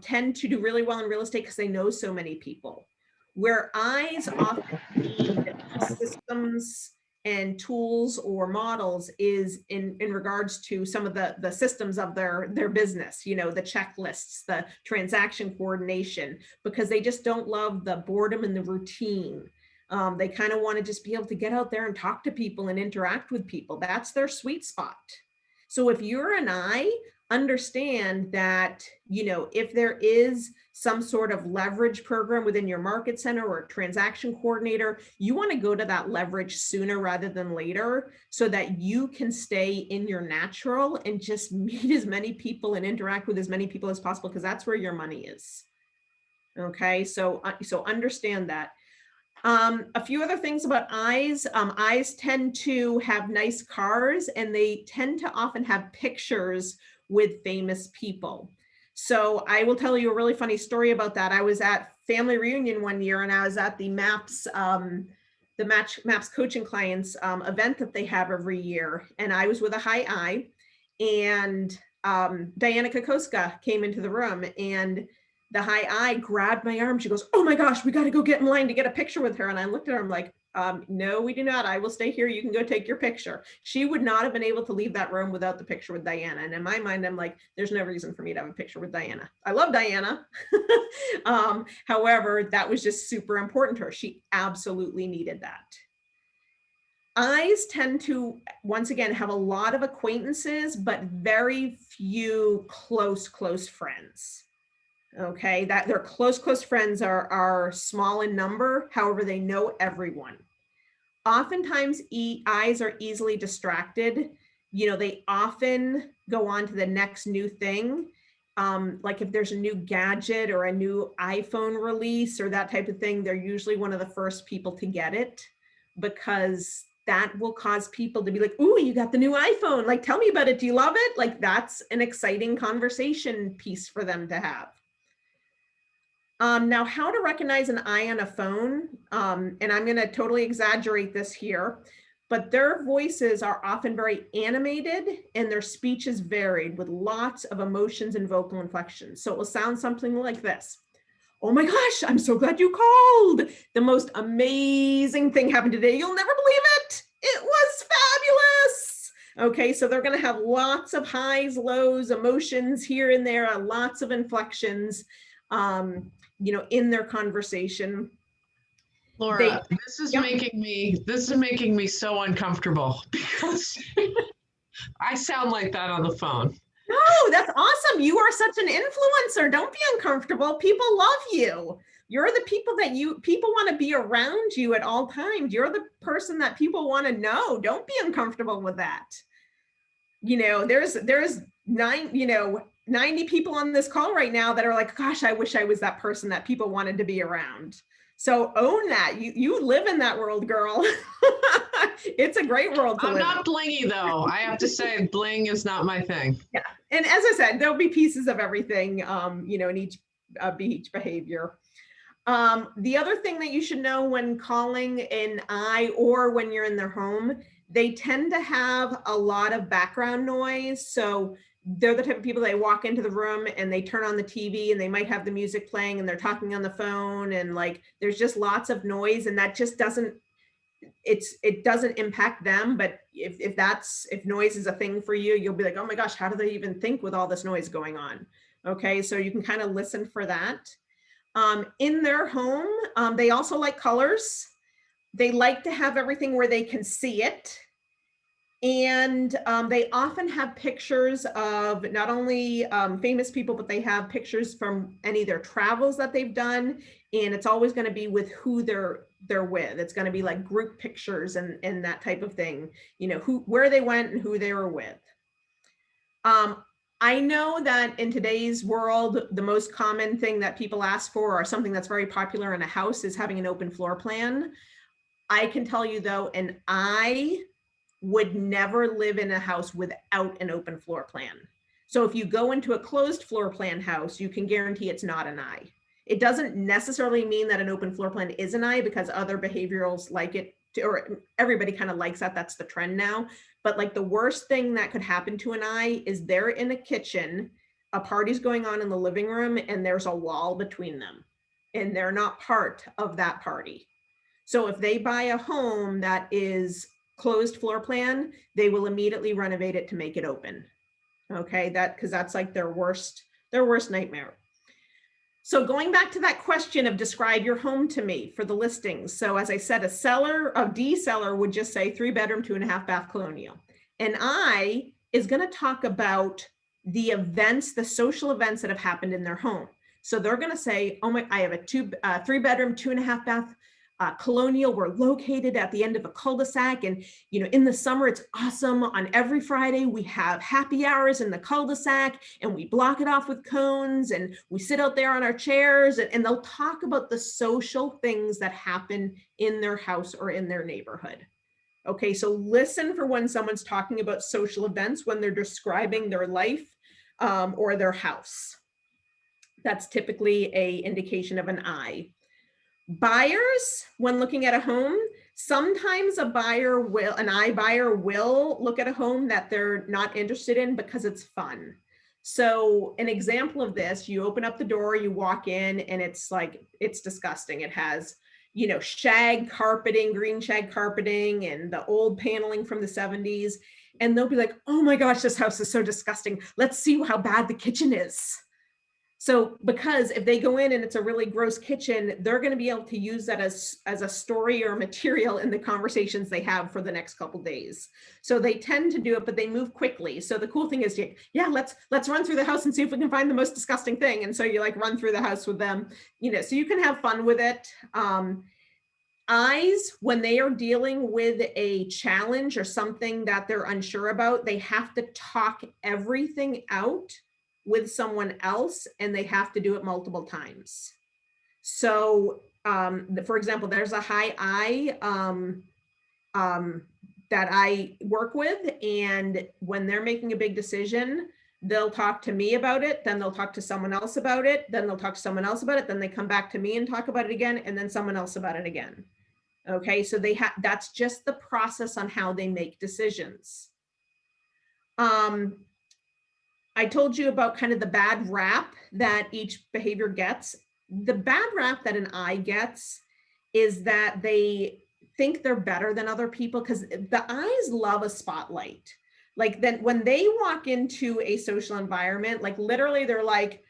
[SPEAKER 2] tend to do really well in real estate because they know so many people, where eyes often need systems and tools or models is in regards to some of the systems of their business, the checklists, the transaction coordination, because they just don't love the boredom and the routine. They kind of want to just be able to get out there and talk to people and interact with people. That's their sweet spot. So if you're an eye, understand that, if there is some sort of leverage program within your market center or transaction coordinator, you want to go to that leverage sooner rather than later so that you can stay in your natural and just meet as many people and interact with as many people as possible, because that's where your money is. Okay, so understand that. A few other things about eyes. Eyes tend to have nice cars, and they tend to often have pictures with famous people. So I will tell you a really funny story about that. I was at family reunion one year, and I was at the MAPS coaching clients event that they have every year. And I was with a high eye, and Diana Kokoska came into the room, and the high eye grabbed my arm. She goes, "Oh my gosh, we got to go get in line to get a picture with her." And I looked at her, I'm like, no, we do not. I will stay here. You can go take your picture. She would not have been able to leave that room without the picture with Diana. And in my mind, I'm like, there's no reason for me to have a picture with Diana. I love Diana. However, that was just super important to her. She absolutely needed that. Eyes tend to, once again, have a lot of acquaintances, but very few close friends. Okay, that their close friends are small in number. However, they know everyone. Oftentimes, eyes are easily distracted. They often go on to the next new thing. Like if there's a new gadget or a new iPhone release or that type of thing, they're usually one of the first people to get it, because that will cause people to be like, "Ooh, you got the new iPhone. Like, tell me about it. Do you love it?" Like, that's an exciting conversation piece for them to have. Now, how to recognize an eye on a phone, and I'm going to totally exaggerate this here, but their voices are often very animated and their speech is varied with lots of emotions and vocal inflections. So it will sound something like this. "Oh my gosh, I'm so glad you called. The most amazing thing happened today. You'll never believe it. It was fabulous." Okay, so they're going to have lots of highs, lows, emotions here and there, lots of inflections. In their conversation.
[SPEAKER 12] Laura, this is making me so uncomfortable because I sound like that on the phone.
[SPEAKER 2] No, that's awesome. You are such an influencer. Don't be uncomfortable. People love you. You're the people that people want to be around you at all times. You're the person that people want to know. Don't be uncomfortable with that. There's 90 people on this call right now that are like, gosh, I wish I was that person that people wanted to be around. So own that. You live in that world, girl. It's a great world to live in.
[SPEAKER 12] I'm not blingy though. I have to say bling is not my thing.
[SPEAKER 2] Yeah. And as I said, there'll be pieces of everything, in each behavior. The other thing that you should know when calling an I or when you're in their home, they tend to have a lot of background noise. So they're the type of people that walk into the room and they turn on the TV and they might have the music playing and they're talking on the phone, and like there's just lots of noise, and that just doesn't impact them. But if noise is a thing for you, you'll be like, oh my gosh, how do they even think with all this noise going on? Okay, so you can kind of listen for that. In their home, they also like colors. They like to have everything where they can see it. And they often have pictures of not only famous people, but they have pictures from any of their travels that they've done. And it's always going to be with who they're with. It's going to be like group pictures and that type of thing, where they went and who they were with. I know that in today's world, the most common thing that people ask for, or something that's very popular in a house, is having an open floor plan. I can tell you though, I would never live in a house without an open floor plan. So if you go into a closed floor plan house, you can guarantee it's not an I. It doesn't necessarily mean that an open floor plan is an I, because other behaviorals like it, or everybody kind of likes that. That's the trend now. But like the worst thing that could happen to an I is they're in a kitchen, a party's going on in the living room, and there's a wall between them, and they're not part of that party. So if they buy a home that is closed floor plan, they will immediately renovate it to make it open. Okay, because that's like their worst nightmare. So going back to that question of describe your home to me for the listings. So as I said, a D seller would just say 3-bedroom, 2.5 bath colonial. An I is going to talk about the events, the social events that have happened in their home. So they're going to say, oh my, I have a 3-bedroom, 2.5 bath colonial. We're located at the end of a cul-de-sac, and in the summer it's awesome. On every Friday we have happy hours in the cul-de-sac, and we block it off with cones, and we sit out there on our chairs, and they'll talk about the social things that happen in their house or in their neighborhood. Okay, so listen for when someone's talking about social events when they're describing their life or their house. That's typically an indication of an I. Buyers, when looking at a home, sometimes an I buyer will look at a home that they're not interested in because it's fun. So an example of this, you open up the door, you walk in, and it's disgusting. It has, shag carpeting, green shag carpeting, and the old paneling from the 70s. And they'll be like, oh my gosh, this house is so disgusting. Let's see how bad the kitchen is. So because if they go in and it's a really gross kitchen, they're going to be able to use that as a story or material in the conversations they have for the next couple days. So they tend to do it, but they move quickly. So the cool thing is, yeah, let's run through the house and see if we can find the most disgusting thing. And so you run through the house with them, so you can have fun with it. Eyes, when they are dealing with a challenge or something that they're unsure about, they have to talk everything out with someone else, and they have to do it multiple times. So for example, there's a high I that I work with, and when they're making a big decision, they'll talk to me about it, then they'll talk to someone else about it, then they'll talk to someone else about it, then they come back to me and talk about it again, and then someone else about it again. Okay, so that's just the process on how they make decisions. I told you about kind of the bad rap that each behavior gets. The bad rap that an I gets is that they think they're better than other people, because the I's love a spotlight. Then when they walk into a social environment, literally they're like,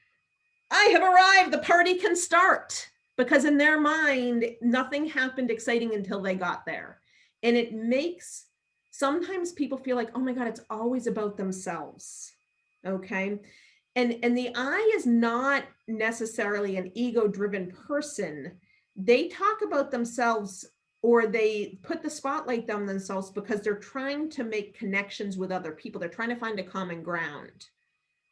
[SPEAKER 2] I have arrived, the party can start. Because in their mind, nothing happened exciting until they got there. And it makes sometimes people feel like, oh my God, it's always about themselves. Okay. And the I is not necessarily an ego-driven person. They talk about themselves, or they put the spotlight on themselves because they're trying to make connections with other people. They're trying to find a common ground.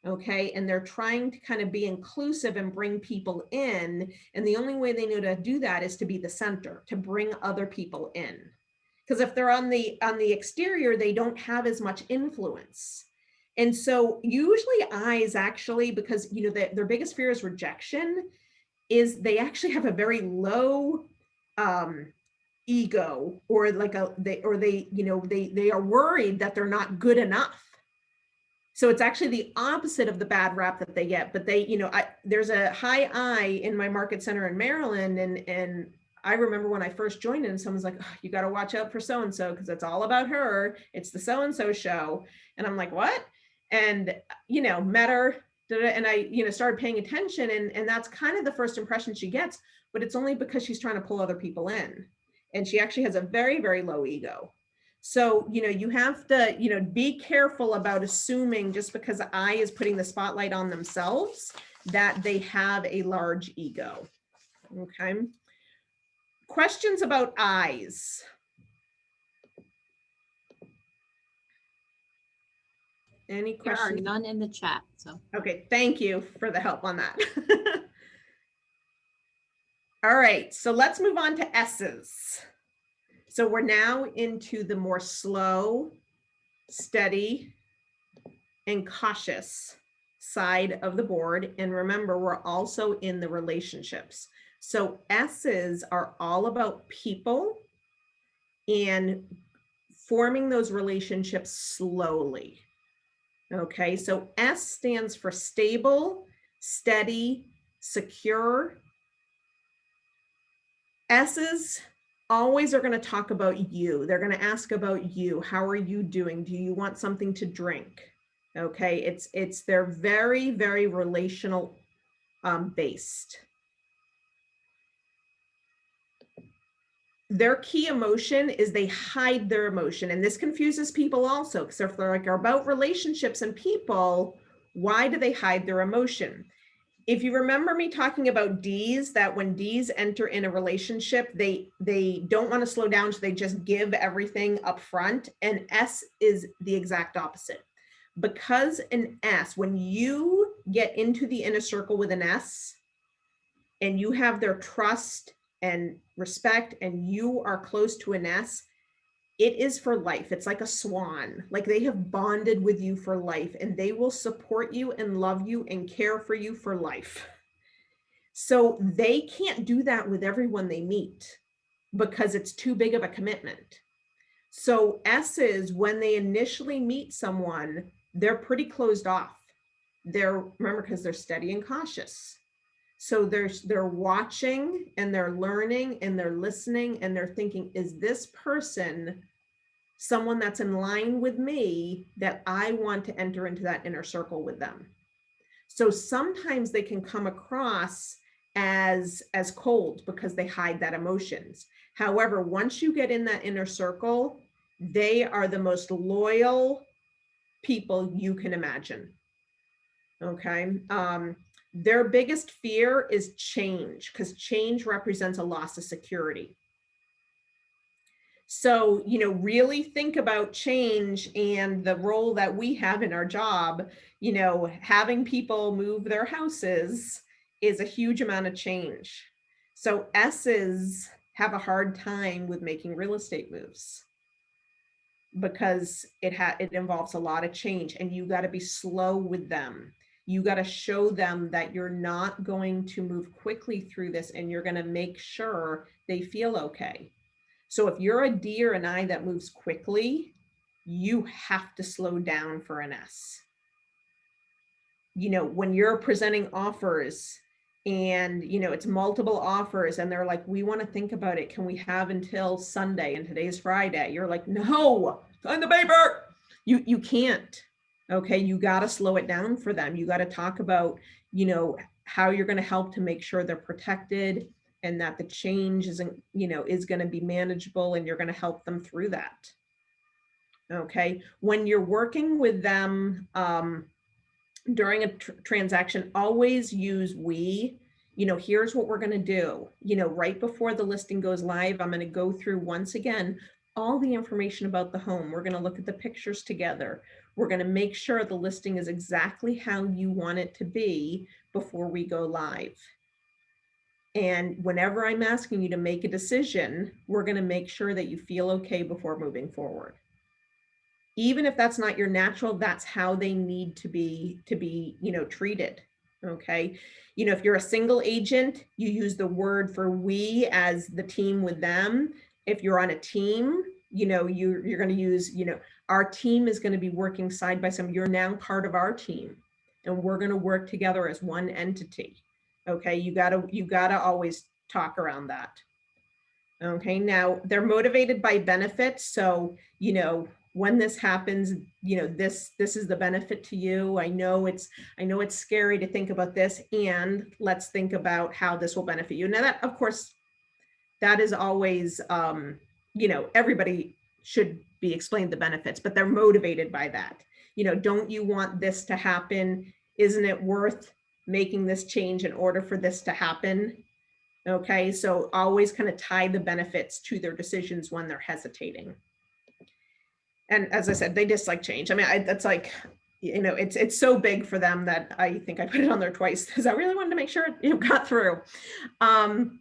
[SPEAKER 2] Okay. And they're trying to kind of be inclusive and bring people in. And the only way they know to do that is to be the center, to bring other people in. Because if they're on the exterior, they don't have as much influence. And so usually I's actually, because their biggest fear is rejection, is they actually have a very low ego, or like they are worried that they're not good enough. So it's actually the opposite of the bad rap that they get. But there's a high I in my market center in Maryland, and I remember when I first joined and someone's like, oh, you got to watch out for so-and-so because it's all about her. It's the so-and-so show. And I'm like, what? And, met her, and I, started paying attention, and that's kind of the first impression she gets, but it's only because she's trying to pull other people in. And she actually has a very, very low ego. So, you have to, be careful about assuming just because I is putting the spotlight on themselves that they have a large ego. Okay. Questions about I's? Any questions?
[SPEAKER 1] There are none in the chat. So
[SPEAKER 2] okay, thank you for the help on that. All right, so let's move on to S's. So we're now into the more slow, steady, and cautious side of the board. And remember, we're also in the relationships. So S's are all about people and forming those relationships slowly. Okay, so S stands for stable, steady, secure. S's always are going to talk about you. They're going to ask about you. How are you doing? Do you want something to drink? Okay, they're very, very relational based. Their key emotion is they hide their emotion. And this confuses people also, because if they're about relationships and people, why do they hide their emotion? If you remember me talking about D's, that when D's enter in a relationship, they don't want to slow down, so they just give everything up front. And S is the exact opposite. Because an S, when you get into the inner circle with an S and you have their trust and respect and you are close to an S, it is for life. It's like a swan. Like they have bonded with you for life, and they will support you and love you and care for you for life. So they can't do that with everyone they meet because it's too big of a commitment. So S's, when they initially meet someone, they're pretty closed off. Remember, because they're steady and cautious. So they're watching and they're learning and they're listening and they're thinking, is this person someone that's in line with me that I want to enter into that inner circle with them? So sometimes they can come across as cold because they hide that emotions. However, once you get in that inner circle, they are the most loyal people you can imagine. Okay. Their biggest fear is change, because change represents a loss of security. So, really think about change and the role that we have in our job. Having people move their houses is a huge amount of change. So S's have a hard time with making real estate moves because it involves a lot of change, and you got to be slow with them. You got to show them that you're not going to move quickly through this, and you're going to make sure they feel okay. So if you're a D or an I that moves quickly, you have to slow down for an S. When you're presenting offers and, it's multiple offers and they're like, we want to think about it. Can we have until Sunday? And today's Friday. You're like, no, sign the paper. You can't. Okay. You got to slow it down for them. You got to talk about, how you're going to help to make sure they're protected and that the change is going to be manageable, and you're going to help them through that. Okay. When you're working with them, during a transaction, always use we. Here's what we're going to do. Right before the listing goes live, I'm going to go through once again all the information about the home. We're going to look at the pictures together. We're going to make sure the listing is exactly how you want it to be before we go live. And whenever I'm asking you to make a decision, we're going to make sure that you feel okay before moving forward. Even if that's not your natural, that's how they need to be treated. Okay. If you're a single agent, you use the word for we as the team with them. If you're on a team, you're going to use, our team is going to be working side by side. You're now part of our team, and we're going to work together as one entity. Okay. You gotta always talk around that. Okay. Now they're motivated by benefits. So, when this happens, this is the benefit to you. I know it's scary to think about this, and let's think about how this will benefit you. Now that, of course, that is always, everybody should be explained the benefits, but they're motivated by that. Don't you want this to happen? Isn't it worth making this change in order for this to happen? Okay, so always kind of tie the benefits to their decisions when they're hesitating. And as I said, they dislike change. I mean, that's like, it's so big for them that I think I put it on there twice because I really wanted to make sure it got through. On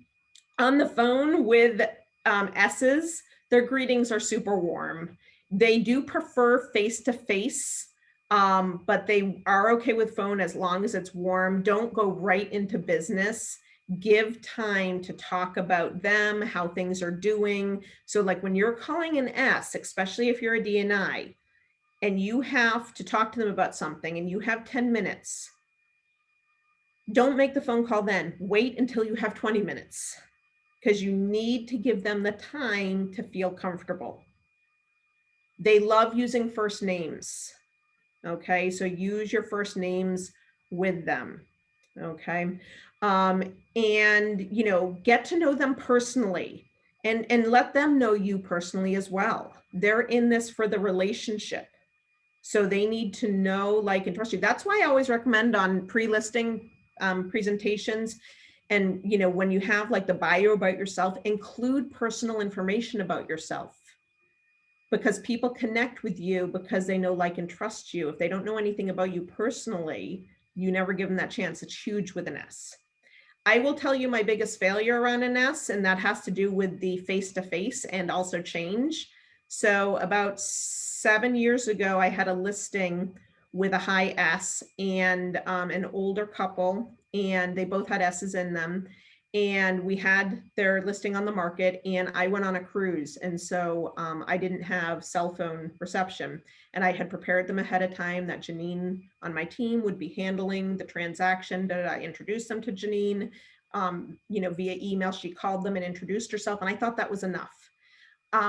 [SPEAKER 2] the phone with S's, their greetings are super warm. They do prefer face-to-face, but they are okay with phone as long as it's warm. Don't go right into business. Give time to talk about them, how things are doing. So like when you're calling an S, especially if you're a DNI, and you have to talk to them about something and you have 10 minutes, don't make the phone call then. Wait until you have 20 minutes because you need to give them the time to feel comfortable. They love using first names. Okay, so use your first names with them. Okay. And, get to know them personally and let them know you personally as well. They're in this for the relationship. So they need to know, like, and trust you. That's why I always recommend on pre-listing presentations. And, when you have like the bio about yourself, include personal information about yourself. Because people connect with you because they know, like, and trust you. If they don't know anything about you personally, you never give them that chance. It's huge with an S. I will tell you my biggest failure around an S, and that has to do with the face-to-face and also change. So about 7 years ago, I had a listing with a high S and an older couple, and they both had S's in them. And we had their listing on the market, and I went on a cruise. And so I didn't have cell phone reception, and I had prepared them ahead of time that Janine on my team would be handling the transaction. I introduced them to Janine, via email. She called them and introduced herself. And I thought that was enough.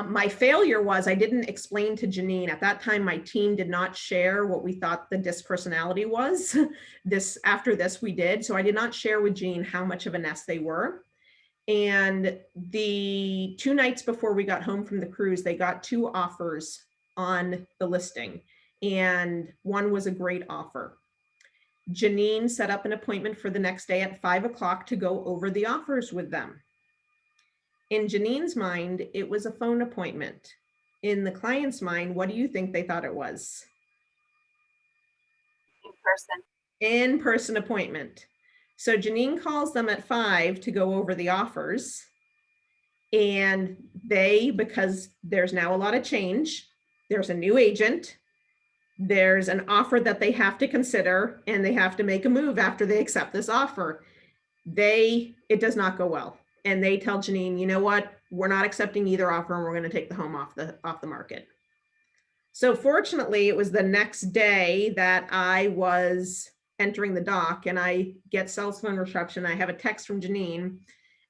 [SPEAKER 2] My failure was I didn't explain to Janine. At that time, my team did not share what we thought the DISC personality was. After this, we did. So I did not share with Jean how much of an S they were. And the 2 nights before we got home from the cruise, they got 2 offers on the listing. And one was a great offer. Janine set up an appointment for the next day at 5 o'clock to go over the offers with them. In Janine's mind, it was a phone appointment. In the client's mind, what do you think they thought it was? In-person appointment. So Janine calls them at 5 to go over the offers. And because there's now a lot of change, there's a new agent, there's an offer that they have to consider, and they have to make a move after they accept this offer. It does not go well. And they tell Janine, you know what, we're not accepting either offer, and we're going to take the home off the market. So fortunately, it was the next day that I was entering the dock, and I get cell phone reception. I have a text from Janine,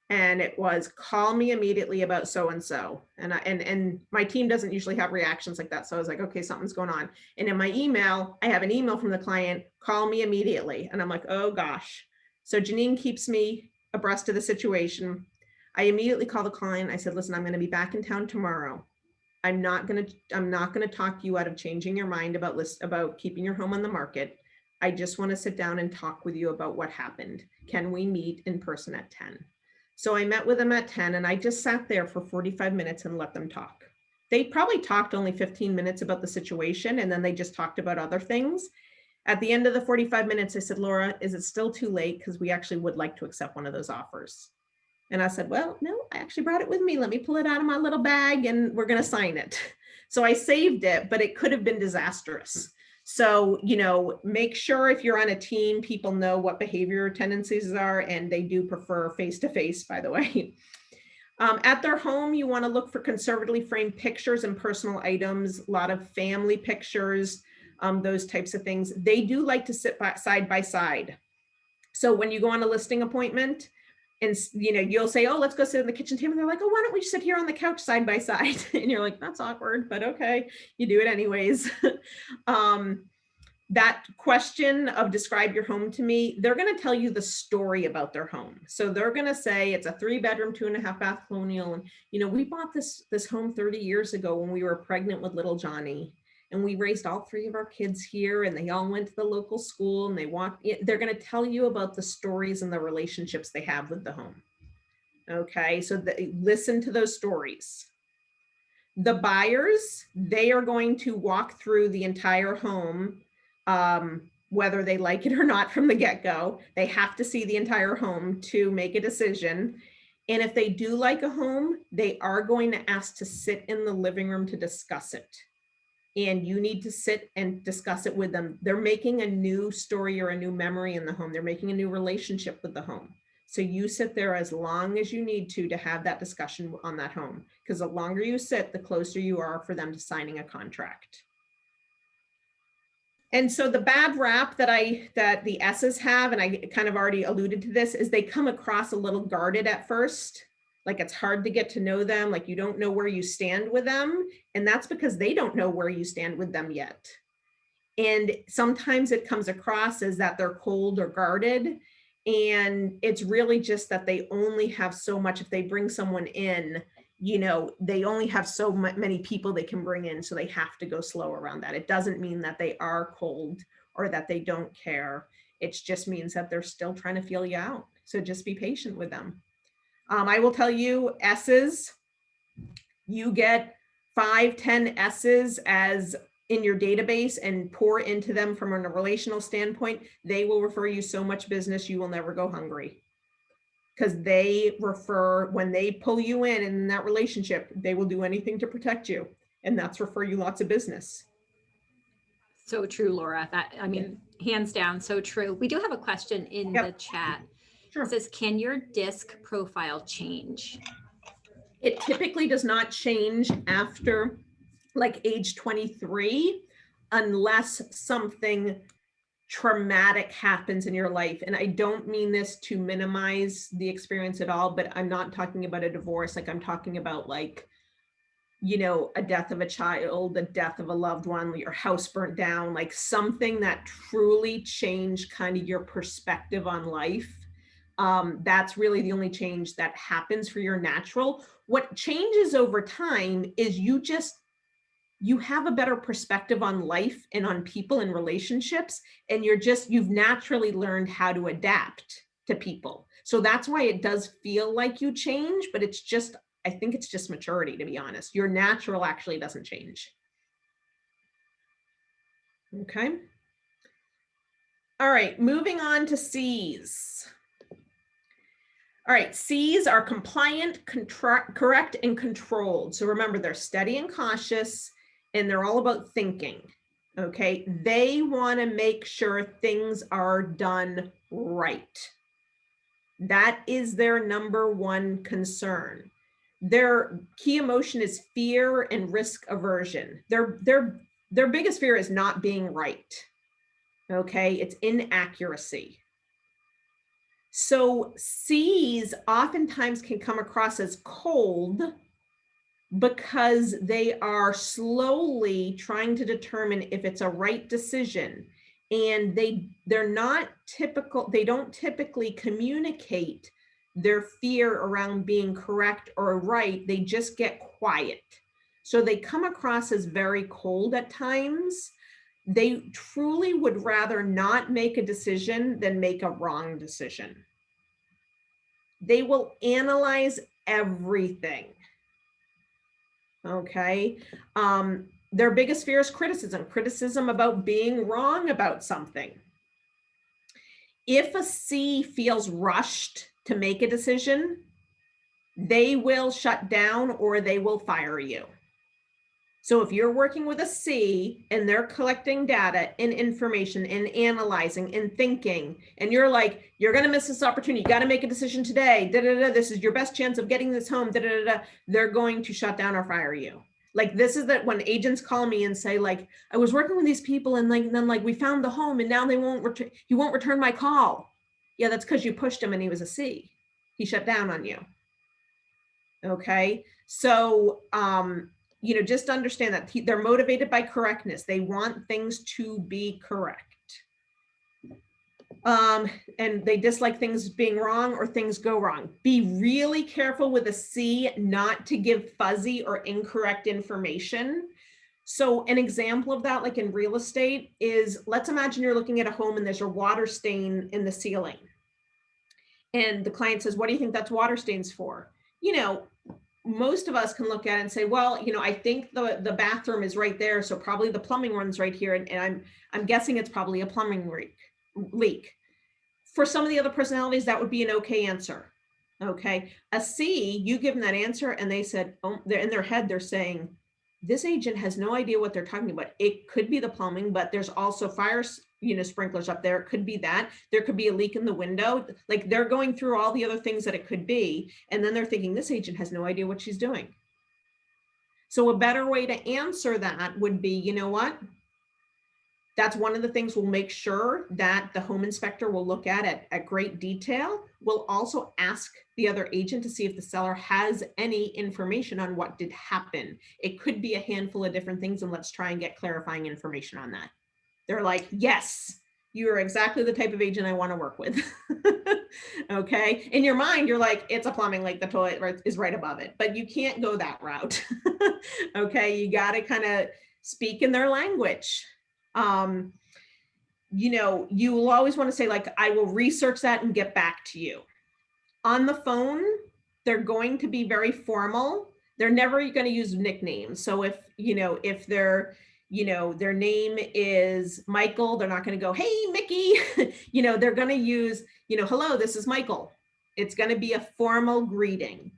[SPEAKER 2] and it was, call me immediately about so-and-so. And my team doesn't usually have reactions like that. So I was like, okay, something's going on. And in my email, I have an email from the client, call me immediately. And I'm like, oh gosh. So Janine keeps me abreast of the situation. I immediately call the client. I said, listen, I'm going to be back in town tomorrow. I'm not going to talk you out of changing your mind about keeping your home on the market. I just want to sit down and talk with you about what happened. Can we meet in person at 10? So I met with them at 10 and I just sat there for 45 minutes and let them talk. They probably talked only 15 minutes about the situation and then they just talked about other things. At the end of the 45 minutes, I said, Laura, is it still too late? Because we actually would like to accept one of those offers. And I said, well, no, I actually brought it with me. Let me pull it out of my little bag and we're going to sign it. So I saved it, but it could have been disastrous. So, you know, make sure if you're on a team, people know what behavior tendencies are, and they do prefer face-to-face, by the way. At their home, you want to look for conservatively framed pictures and personal items, a lot of family pictures, those types of things. They do like to sit side by side. So when you go on a listing appointment, and you know, you'll say, oh, let's go sit on the kitchen table. And they're like, oh, why don't we sit here on the couch side by side? And you're like, that's awkward, but okay, you do it anyways. That question of describe your home to me, they're going to tell you the story about their home. So they're going to say it's a 3-bedroom, 2.5-bath colonial. And, you know, we bought this home 30 years ago when we were pregnant with little Johnny. And we raised all 3 of our kids here and they all went to the local school and they walked. They're going to tell you about the stories and the relationships they have with the home. Okay, so listen to those stories. The buyers, they are going to walk through the entire home, whether they like it or not from the get-go. They have to see the entire home to make a decision. And if they do like a home, they are going to ask to sit in the living room to discuss it. And you need to sit and discuss it with them. They're making a new story or a new memory in the home. They're making a new relationship with the home. So you sit there as long as you need to have that discussion on that home, because the longer you sit, the closer you are for them to signing a contract. And so the bad rap that the S's have, and I kind of already alluded to this, is they come across a little guarded at first. Like it's hard to get to know them, like you don't know where you stand with them. And that's because they don't know where you stand with them yet. And sometimes it comes across as that they're cold or guarded. And it's really just that they only have so much. If they bring someone in, you know, they only have so many people they can bring in. So they have to go slow around that. It doesn't mean that they are cold or that they don't care. It just means that they're still trying to feel you out. So just be patient with them. I will tell you, S's, you get 5-10 S's as in your database and pour into them from a relational standpoint. They will refer you so much business, you will never go hungry. Because they refer, when they pull you in that relationship, they will do anything to protect you. And that's refer you lots of business.
[SPEAKER 1] So true, Laura. That, I mean, hands down, so true. We do have a question in the chat.
[SPEAKER 2] Sure.
[SPEAKER 1] It says, can your disc profile change?
[SPEAKER 2] It typically does not change after like age 23, unless something traumatic happens in your life. And I don't mean this to minimize the experience at all, but I'm not talking about a divorce. Like I'm talking about like, you know, a death of a child, the death of a loved one, your house burnt down, like something that truly changed kind of your perspective on life. That's really the only change that happens for your natural. What changes over time is you have a better perspective on life and on people and relationships, and you've naturally learned how to adapt to people. So that's why it does feel like you change, but I think it's just maturity, to be honest. Your natural actually doesn't change. Okay. All right, moving on to C's. All right, C's are compliant, correct, and controlled. So remember, they're steady and cautious, and they're all about thinking, okay? They want to make sure things are done right. That is their number one concern. Their key emotion is fear and risk aversion. Their biggest fear is not being right, okay? It's inaccuracy. So C's oftentimes can come across as cold because they are slowly trying to determine if it's a right decision. And they're not typical, they don't typically communicate their fear around being correct or right. They just get quiet. So they come across as very cold at times. They truly would rather not make a decision than make a wrong decision. They will analyze everything. Okay. Their biggest fear is criticism about being wrong about something. If a C feels rushed to make a decision, they will shut down or they will fire you. So if you're working with a C and they're collecting data and information and analyzing and thinking, and you're like, you're going to miss this opportunity, you got to make a decision today, this is your best chance of getting this home, they're going to shut down or fire you. Like, this is that when agents call me and say, like, I was working with these people and then we found the home and now he won't return my call. Yeah, that's because you pushed him and he was a C. He shut down on you. Okay. So, just understand that they're motivated by correctness. They want things to be correct. And they dislike things being wrong or things go wrong. Be really careful with a C not to give fuzzy or incorrect information. So an example of that, like in real estate, is, let's imagine you're looking at a home and there's a water stain in the ceiling. And the client says, what do you think that's water stains for? Most of us can look at it and say, well, I think the bathroom is right there, so probably the plumbing runs right here, and I'm guessing it's probably a plumbing leak. For some of the other personalities, that would be an okay answer. Okay, a C, you give them that answer, and they said, oh, they're in their head, they're saying, this agent has no idea what they're talking about. It could be the plumbing, but there's also fire, sprinklers up there. It could be that. There could be a leak in the window. Like, they're going through all the other things that it could be. And then they're thinking, this agent has no idea what she's doing. So a better way to answer that would be, you know what? That's one of the things we'll make sure that the home inspector will look at great detail. We'll also ask the other agent to see if the seller has any information on what did happen. It could be a handful of different things, and let's try and get clarifying information on that. They're like, yes, you are exactly the type of agent I want to work with. Okay. In your mind, you're like, it's a plumbing leak, the toilet is right above it, but you can't go that route. Okay. You got to kind of speak in their language. You will always want to say, like, I will research that and get back to you. On the phone, they're going to be very formal. They're never going to use nicknames. So if their name is Michael, they're not going to go, hey, Mickey. They're going to use, hello, this is Michael. It's going to be a formal greeting.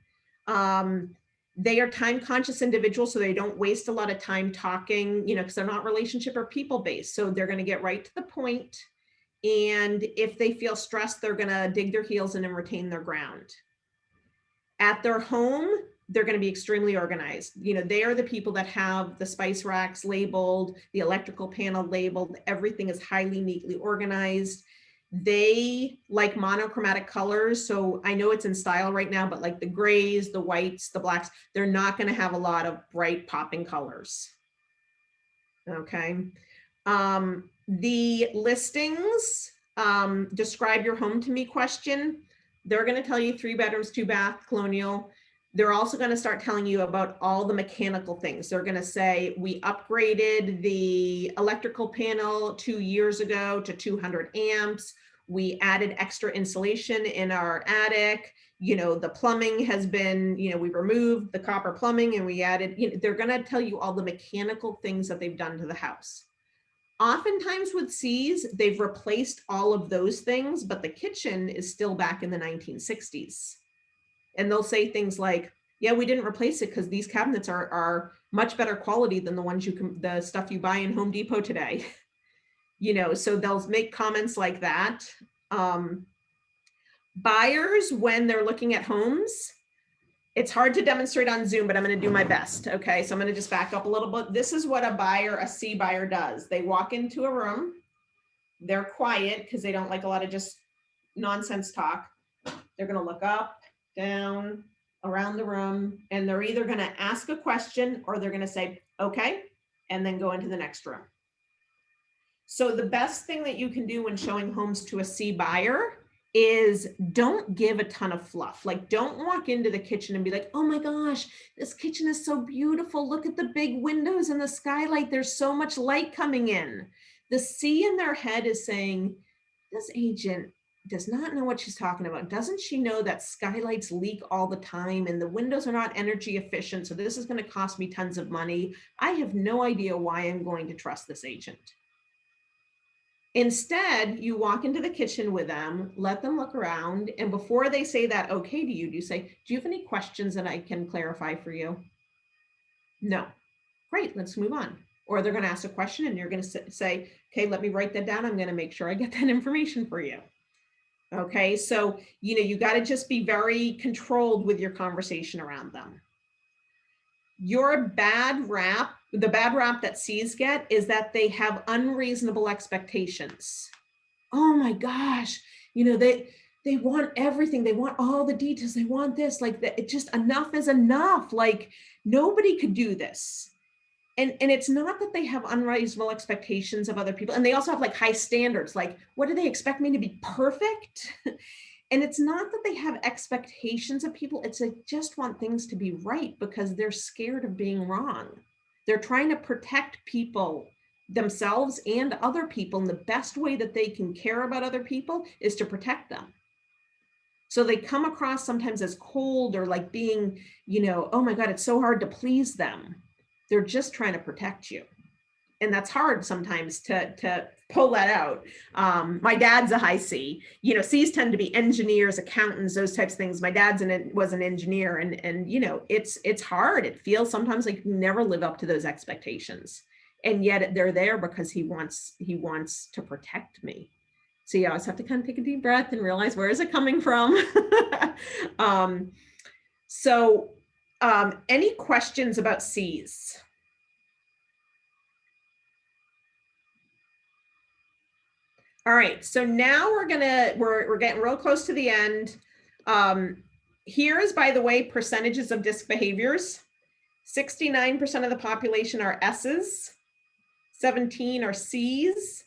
[SPEAKER 2] They are time conscious individuals, so they don't waste a lot of time talking, because they're not relationship or people based. So they're going to get right to the point. And if they feel stressed, they're going to dig their heels in and retain their ground. At their home, they're going to be extremely organized. They are the people that have the spice racks labeled, the electrical panel labeled, everything is highly neatly organized. They like monochromatic colors. So I know it's in style right now, but like the grays, the whites, the blacks, they're not going to have a lot of bright popping colors. Okay. The listings, describe your home to me question. They're going to tell you 3 bedrooms, 2 bath, colonial. They're also going to start telling you about all the mechanical things. They're going to say, we upgraded the electrical panel 2 years ago to 200 amps. We added extra insulation in our attic. The plumbing has been, we removed the copper plumbing and we added, they're going to tell you all the mechanical things that they've done to the house. Oftentimes with C's, they've replaced all of those things, but the kitchen is still back in the 1960s. And they'll say things like, yeah, we didn't replace it because these cabinets are much better quality than the ones the stuff you buy in Home Depot today. So they'll make comments like that. Buyers, when they're looking at homes, it's hard to demonstrate on Zoom, but I'm going to do my best. Okay. So I'm going to just back up a little bit. This is what a C buyer does. They walk into a room. They're quiet because they don't like a lot of just nonsense talk. They're going to look up, down, around the room, and they're either going to ask a question or they're going to say, okay, and then go into the next room. So the best thing that you can do when showing homes to a C buyer is don't give a ton of fluff. Like, don't walk into the kitchen and be like, oh my gosh, this kitchen is so beautiful. Look at the big windows and the skylight. There's so much light coming in. The C in their head is saying, this agent does not know what she's talking about. Doesn't she know that skylights leak all the time and the windows are not energy efficient? So this is going to cost me tons of money. I have no idea why I'm going to trust this agent. Instead, you walk into the kitchen with them, let them look around, and before they say that okay to you, do you say, do you have any questions that I can clarify for you? No. Great, let's move on. Or they're going to ask a question and you're going to say, okay, let me write that down. I'm going to make sure I get that information for you. Okay, so, you got to just be very controlled with your conversation around them. Your bad rap, the bad rap that C's get is that they have unreasonable expectations. Oh my gosh, they want everything. They want all the details. They want this, like that. It just enough is enough. Like nobody could do this. And it's not that they have unreasonable expectations of other people. And they also have like high standards. Like, what do they expect me to be perfect? And it's not that they have expectations of people. It's they just want things to be right because they're scared of being wrong. They're trying to protect people, themselves and other people. And the best way that they can care about other people is to protect them. So they come across sometimes as cold or like being, oh my God, it's so hard to please them. They're just trying to protect you. And that's hard sometimes to pull that out. My dad's a high C. C's tend to be engineers, accountants, those types of things. My dad's was an engineer, and it's hard. It feels sometimes like you never live up to those expectations, and yet they're there because he wants to protect me. So you always have to kind of take a deep breath and realize, where is it coming from? Any questions about C's? All right, so now we're getting real close to the end. Here is, by the way, percentages of DISC behaviors. 69% of the population are S's, 17 are C's,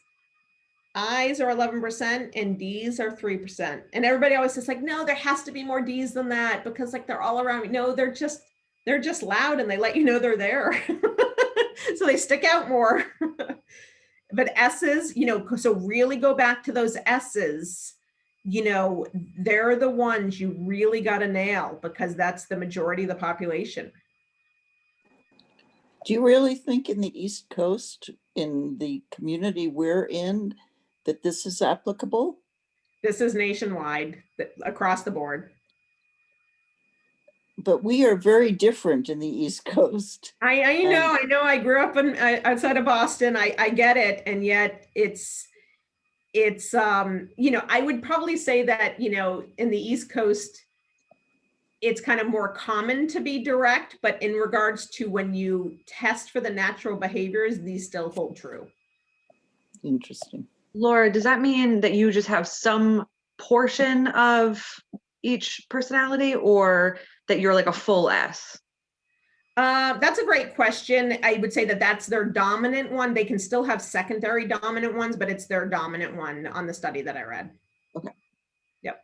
[SPEAKER 2] I's are 11%, and D's are 3%. And everybody always says like, no, there has to be more D's than that because like they're all around me. No, they're just loud and they let you know they're there. So they stick out more. But S's, so really go back to those S's, they're the ones you really got to nail because that's the majority of the population.
[SPEAKER 11] Do you really think in the East Coast, in the community we're in, that this is applicable?
[SPEAKER 2] This is nationwide, across the board.
[SPEAKER 11] But we are very different in the East Coast.
[SPEAKER 2] I know. I grew up outside of Boston. I get it. And yet it's I would probably say that, in the East Coast, it's kind of more common to be direct, but in regards to when you test for the natural behaviors, these still hold true.
[SPEAKER 11] Interesting.
[SPEAKER 13] Laura, does that mean that you just have some portion of each personality, or that you're like a full S?
[SPEAKER 2] That's a great question. I would say that that's their dominant one. They can still have secondary dominant ones, but it's their dominant one on the study that I read.
[SPEAKER 11] Okay.
[SPEAKER 2] Yep.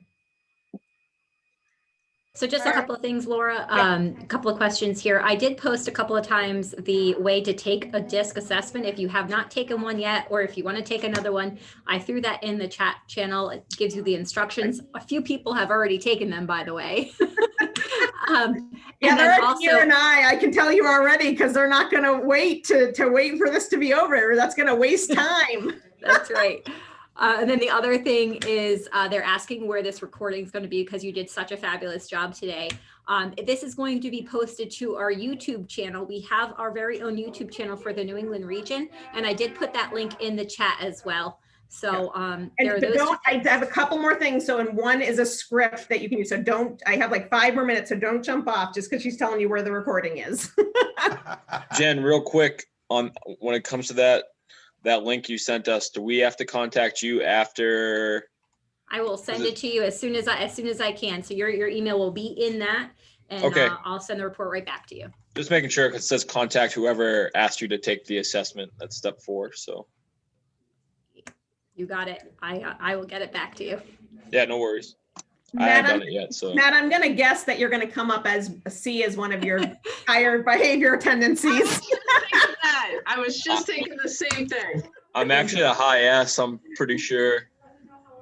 [SPEAKER 1] So just a couple of things, Laura, a couple of questions here. I did post a couple of times the way to take a DISC assessment. If you have not taken one yet, or if you want to take another one, I threw that in the chat channel. It gives you the instructions. A few people have already taken them, by the way.
[SPEAKER 2] Yeah, they're also, you and I can tell you already, because they're not going to wait to wait for this to be over. That's going to waste time.
[SPEAKER 1] That's right. And then the other thing is they're asking where this recording is going to be because you did such a fabulous job today. This is going to be posted to our YouTube channel. We have our very own YouTube channel for the New England region, and I did put that link in the chat as well. So there are those.
[SPEAKER 2] I have a couple more things. So, and one is a script that you can use. So don't, I have like 5 more minutes, so don't jump off just because she's telling you where the recording is.
[SPEAKER 3] Jen, real quick, on when it comes to that link you sent us, do we have to contact you after?
[SPEAKER 1] I will send it to you as soon as I can. So your email will be in that, and
[SPEAKER 3] okay.
[SPEAKER 1] I'll send the report right back to you.
[SPEAKER 3] Just making sure, because it says contact whoever asked you to take the assessment. That's step 4. So
[SPEAKER 1] you got it. I will get it back to you.
[SPEAKER 3] Yeah, no worries. I
[SPEAKER 2] Matt,
[SPEAKER 3] haven't done it yet, so.
[SPEAKER 2] Matt, I'm gonna guess that you're gonna come up as a C as one of your higher behavior tendencies.
[SPEAKER 12] I was just thinking the same thing.
[SPEAKER 3] I'm actually a high S, I'm pretty sure.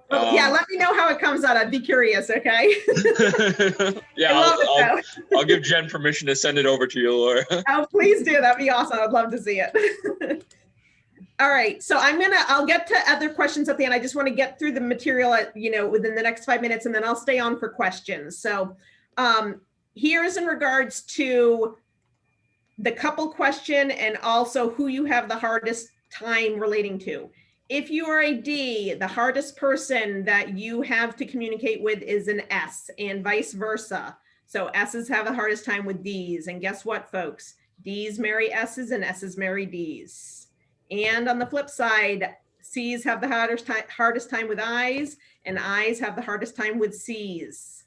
[SPEAKER 2] Well, yeah, let me know how it comes out. I'd be curious, okay?
[SPEAKER 3] Yeah,
[SPEAKER 2] I love it,
[SPEAKER 3] I'll give Jen permission to send it over to you, Laura.
[SPEAKER 2] Oh, please do. That'd be awesome. I'd love to see it. All right, so I'll get to other questions at the end. I just want to get through the material, within the next 5 minutes, and then I'll stay on for questions. So here's in regards to the couple question and also who you have the hardest time relating to. If you are a D, the hardest person that you have to communicate with is an S, and vice versa. So S's have the hardest time with D's. And guess what, folks? D's marry S's and S's marry D's. And on the flip side, C's have the hardest time with I's, and I's have the hardest time with C's.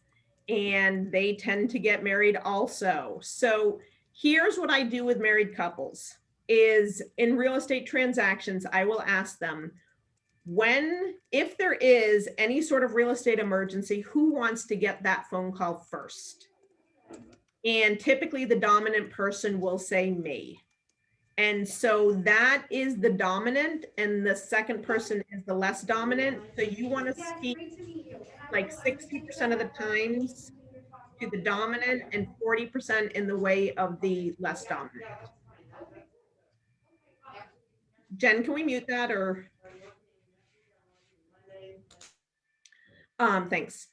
[SPEAKER 2] And they tend to get married also. So here's what I do with married couples is in real estate transactions, I will ask them, if there is any sort of real estate emergency, who wants to get that phone call first? And typically the dominant person will say me. And so that is the dominant, and the second person is the less dominant. So you want to speak like 60% of the times to the dominant and 40% in the way of the less dominant. Jen, can we mute that or? Thanks.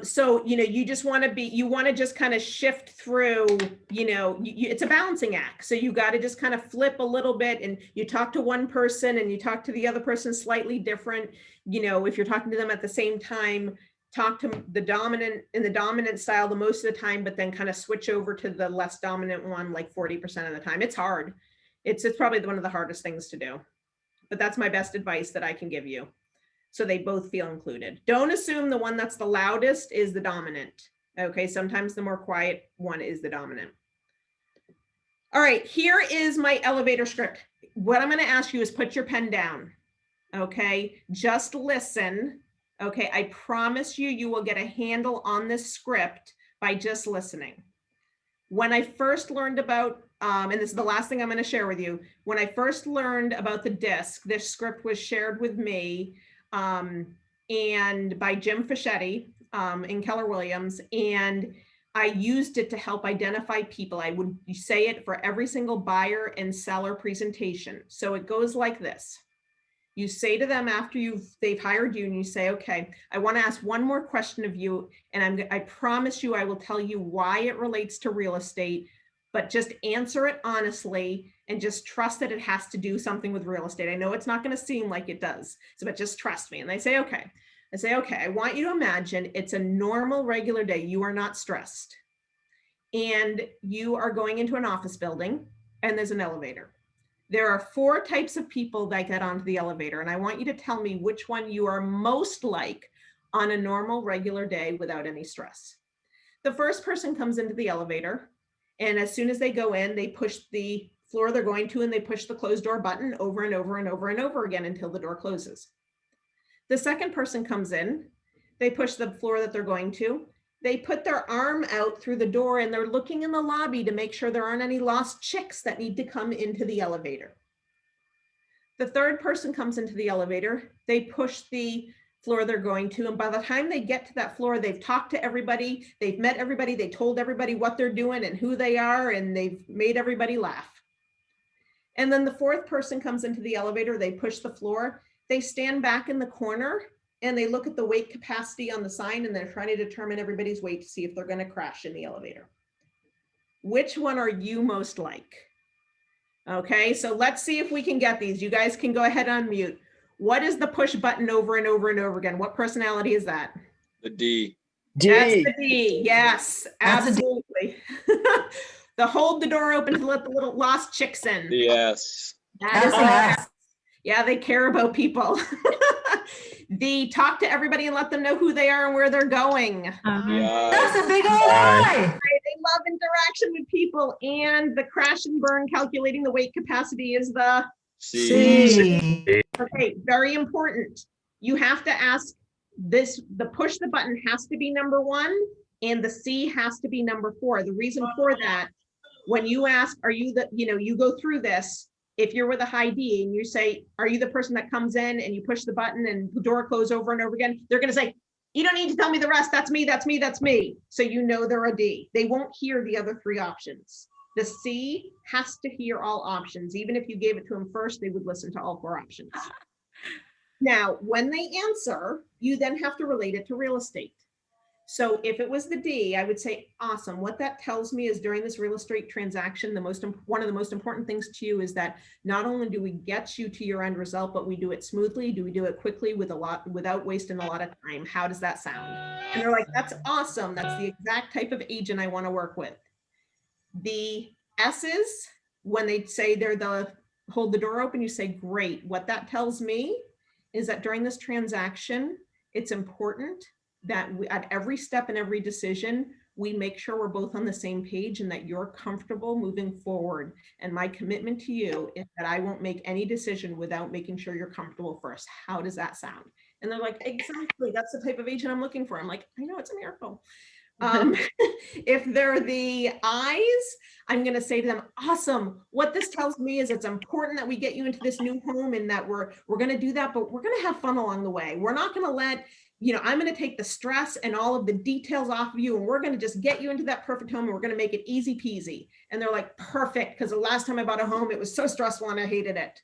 [SPEAKER 2] So, you just want to just kind of shift through, it's a balancing act. So you got to just kind of flip a little bit, and you talk to one person and you talk to the other person slightly different. If you're talking to them at the same time, talk to the dominant in the dominant style the most of the time, but then kind of switch over to the less dominant one, like 40% of the time. It's hard. It's probably one of the hardest things to do, but that's my best advice that I can give you. So they both feel included. Don't assume the one that's the loudest is the dominant. Okay, sometimes the more quiet one is the dominant. All right, here is my elevator script. What I'm going to ask you is put your pen down. Okay, just listen. Okay, I promise you, you will get a handle on this script by just listening. When I first learned about, and this is the last thing I'm going to share with you, when I first learned about the DISC, this script was shared with me and by Jim Fischetti in Keller Williams, and I used it to help identify people. I would say it for every single buyer and seller presentation. So it goes like this. You say to them after they've hired you, and you say, okay, I want to ask one more question of you, and I promise you I will tell you why it relates to real estate, but just answer it honestly and just trust that it has to do something with real estate. I know it's not going to seem like it does, but just trust me. And they say, okay. I say, okay, I want you to imagine it's a normal, regular day. You are not stressed. And you are going into an office building, and there's an elevator. There are 4 types of people that get onto the elevator, and I want you to tell me which one you are most like on a normal, regular day without any stress. The first person comes into the elevator, and as soon as they go in, they push the floor they're going to, and they push the closed door button over and over and over and over again until the door closes. The second person comes in, they push the floor that they're going to, they put their arm out through the door, and they're looking in the lobby to make sure there aren't any lost chicks that need to come into the elevator. The third person comes into the elevator, they push the floor they're going to, and by the time they get to that floor, they've talked to everybody, they've met everybody, they told everybody what they're doing and who they are, and they've made everybody laugh. And then the fourth person comes into the elevator, they push the floor, they stand back in the corner, and they look at the weight capacity on the sign, and they're trying to determine everybody's weight to see if they're going to crash in the elevator. Which one are you most like? Okay, so let's see if we can get these. You guys can go ahead and unmute. What is the push button over and over and over again? What personality is that?
[SPEAKER 3] The D.
[SPEAKER 2] That's the D. Yes, absolutely. The hold the door open to let the little lost chicks in.
[SPEAKER 3] Yes.
[SPEAKER 2] That is an S. Yeah, they care about people. The talk to everybody and let them know who they are and where they're going.
[SPEAKER 4] That's a big old lie.
[SPEAKER 2] They love interaction with people, and the crash and burn calculating the weight capacity is the
[SPEAKER 4] C.
[SPEAKER 2] Okay, very important. You have to ask the push the button has to be number 1 and the C has to be number 4. The reason for that, when you ask, are you the, you go through this, if you're with a high D and you say, are you the person that comes in, and you push the button and the door closes over and over again, they're going to say, you don't need to tell me the rest. That's me, that's me, that's me. So they're a D. They won't hear the other 3 options. The C has to hear all options. Even if you gave it to them first, they would listen to all 4 options. Now, when they answer, you then have to relate it to real estate. So if it was the D, I would say, awesome. What that tells me is during this real estate transaction, one of the most important things to you is that not only do we get you to your end result, but we do it smoothly. Do we do it quickly without wasting a lot of time? How does that sound? And they're like, that's awesome. That's the exact type of agent I want to work with. The S's, when they say they're the hold the door open, you say, great. What that tells me is that during this transaction, it's important that at every step and every decision, we make sure we're both on the same page and that you're comfortable moving forward. And my commitment to you is that I won't make any decision without making sure you're comfortable first. How does that sound? And they're like, exactly, that's the type of agent I'm looking for. I'm like, I know, it's a miracle. If they're the I's, I'm going to say to them, awesome. What this tells me is it's important that we get you into this new home and that we're going to do that, but we're going to have fun along the way. We're not going to let, I'm going to take the stress and all of the details off of you, and we're going to just get you into that perfect home, and we're going to make it easy peasy. And they're like, perfect. Because the last time I bought a home, it was so stressful and I hated it.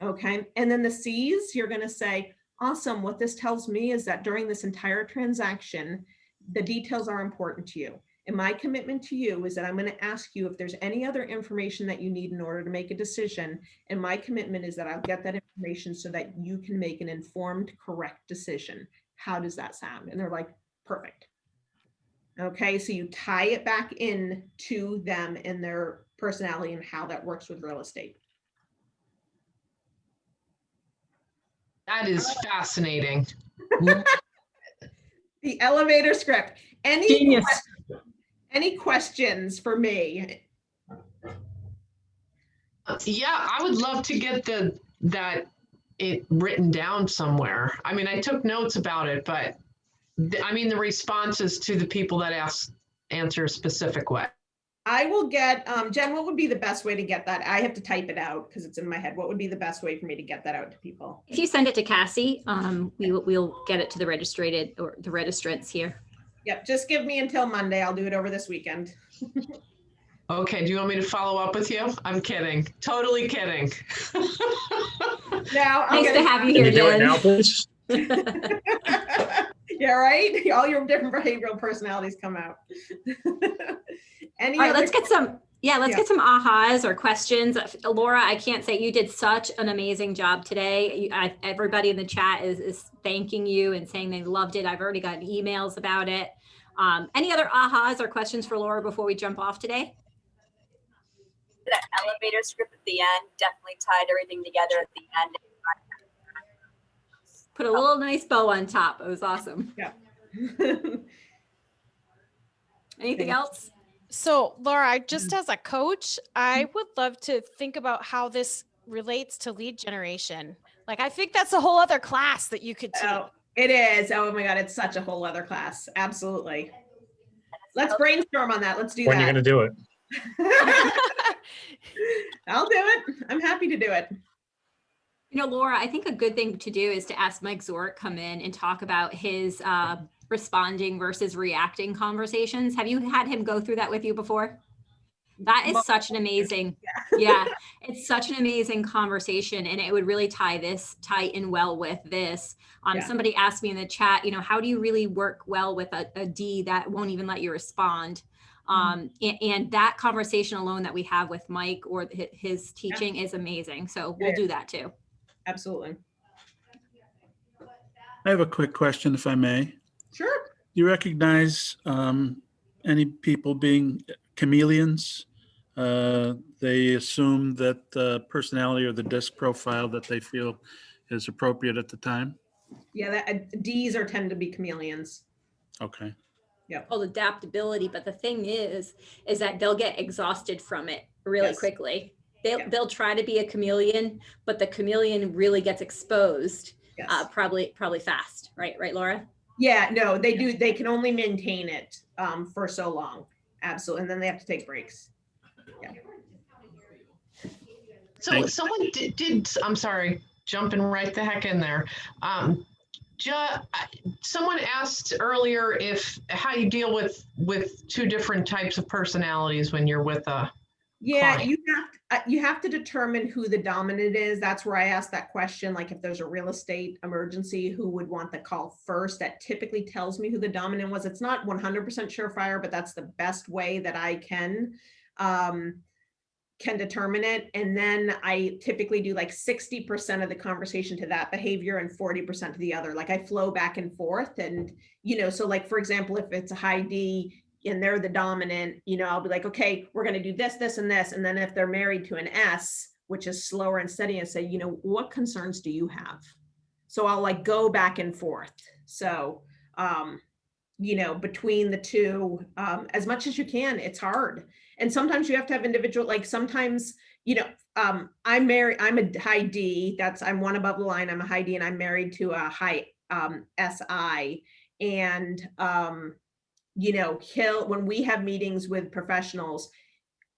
[SPEAKER 2] Okay. And then the C's, you're going to say, awesome. What this tells me is that during this entire transaction, the details are important to you. And my commitment to you is that I'm going to ask you if there's any other information that you need in order to make a decision. And my commitment is that I'll get that information so that you can make an informed, correct decision. How does that sound? And they're like, perfect. Okay, so you tie it back in to them and their personality and how that works with real estate.
[SPEAKER 12] That is fascinating.
[SPEAKER 2] The elevator script.
[SPEAKER 5] Genius.
[SPEAKER 2] Any questions for me?
[SPEAKER 12] Yeah, I would love to get that written down somewhere. I mean, I took notes about it, but the responses to the people that answer a specific way.
[SPEAKER 2] I will get, Jen, what would be the best way to get that? I have to type it out because it's in my head. What would be the best way for me to get that out to people?
[SPEAKER 1] If you send it to Cassie, we'll get it to the registrants here.
[SPEAKER 2] Yep, just give me until Monday. I'll do it over this weekend.
[SPEAKER 12] Okay, do you want me to follow up with you? I'm kidding. Totally kidding.
[SPEAKER 2] Now,
[SPEAKER 1] nice to have you here, Jen.
[SPEAKER 14] Now, please.
[SPEAKER 2] Yeah, right? All your different behavioral personalities come out.
[SPEAKER 1] All right, let's get some ahas or questions. Laura, I can't say you did such an amazing job today. Everybody in the chat is thanking you and saying they loved it. I've already gotten emails about it. Any other ahas or questions for Laura before we jump off today?
[SPEAKER 6] That elevator script at the end definitely tied everything together at the end.
[SPEAKER 1] Put a little nice bow on top. It was awesome.
[SPEAKER 2] Yeah.
[SPEAKER 1] Anything else?
[SPEAKER 15] So Laura, just as a coach, I would love to think about how this relates to lead generation. Like, I think that's a whole other class that you could teach.
[SPEAKER 2] Oh, it is. Oh my God, it's such a whole other class. Absolutely. Let's brainstorm on that. Let's do that.
[SPEAKER 14] When are you going to do it?
[SPEAKER 2] I'll do it. I'm happy to do it.
[SPEAKER 1] Laura, I think a good thing to do is to ask Mike Zork come in and talk about his responding versus reacting conversations. Have you had him go through that with you before? That is such an amazing, it's such an amazing conversation, and it would really tie in well with this. Somebody asked me in the chat, how do you really work well with a D that won't even let you respond? And that conversation alone that we have with Mike or his teaching is amazing. So we'll do that too.
[SPEAKER 2] Absolutely.
[SPEAKER 16] I have a quick question, if I may.
[SPEAKER 2] Sure.
[SPEAKER 16] Do you recognize any people being chameleons? They assume that the personality or the disc profile that they feel is appropriate at the time?
[SPEAKER 2] Yeah, D's tend to be chameleons.
[SPEAKER 16] Okay.
[SPEAKER 2] Yeah.
[SPEAKER 1] Called adaptability, but the thing is that they'll get exhausted from it really quickly. They'll try to be a chameleon, but the chameleon really gets exposed
[SPEAKER 2] Yes.
[SPEAKER 1] probably fast, right, Laura?
[SPEAKER 2] Yeah, no, they do. They can only maintain it for so long. Absolutely. And then they have to take breaks. Yeah.
[SPEAKER 12] So someone did, I'm sorry, jumping right the heck in there. Someone asked earlier how you deal with two different types of personalities when you're with a client.
[SPEAKER 2] You have to determine who the dominant is. That's where I asked that question. Like if there's a real estate emergency, who would want the call first? That typically tells me who the dominant was. It's not 100% surefire, but that's the best way that I can determine it. And then I typically do like 60% of the conversation to that behavior and 40% to the other. Like I flow back and forth. And, so like, for example, if it's a high D and they're the dominant, I'll be like, okay, we're going to do this, this, and this. And then if they're married to an S, which is slower and steady, and say, what concerns do you have? So I'll like go back and forth. So, between the two, as much as you can. It's hard. And sometimes you have to have individual, like sometimes, I'm married, I'm a high D, I'm one above the line, I'm a high D, and I'm married to a high SI. And, when we have meetings with professionals,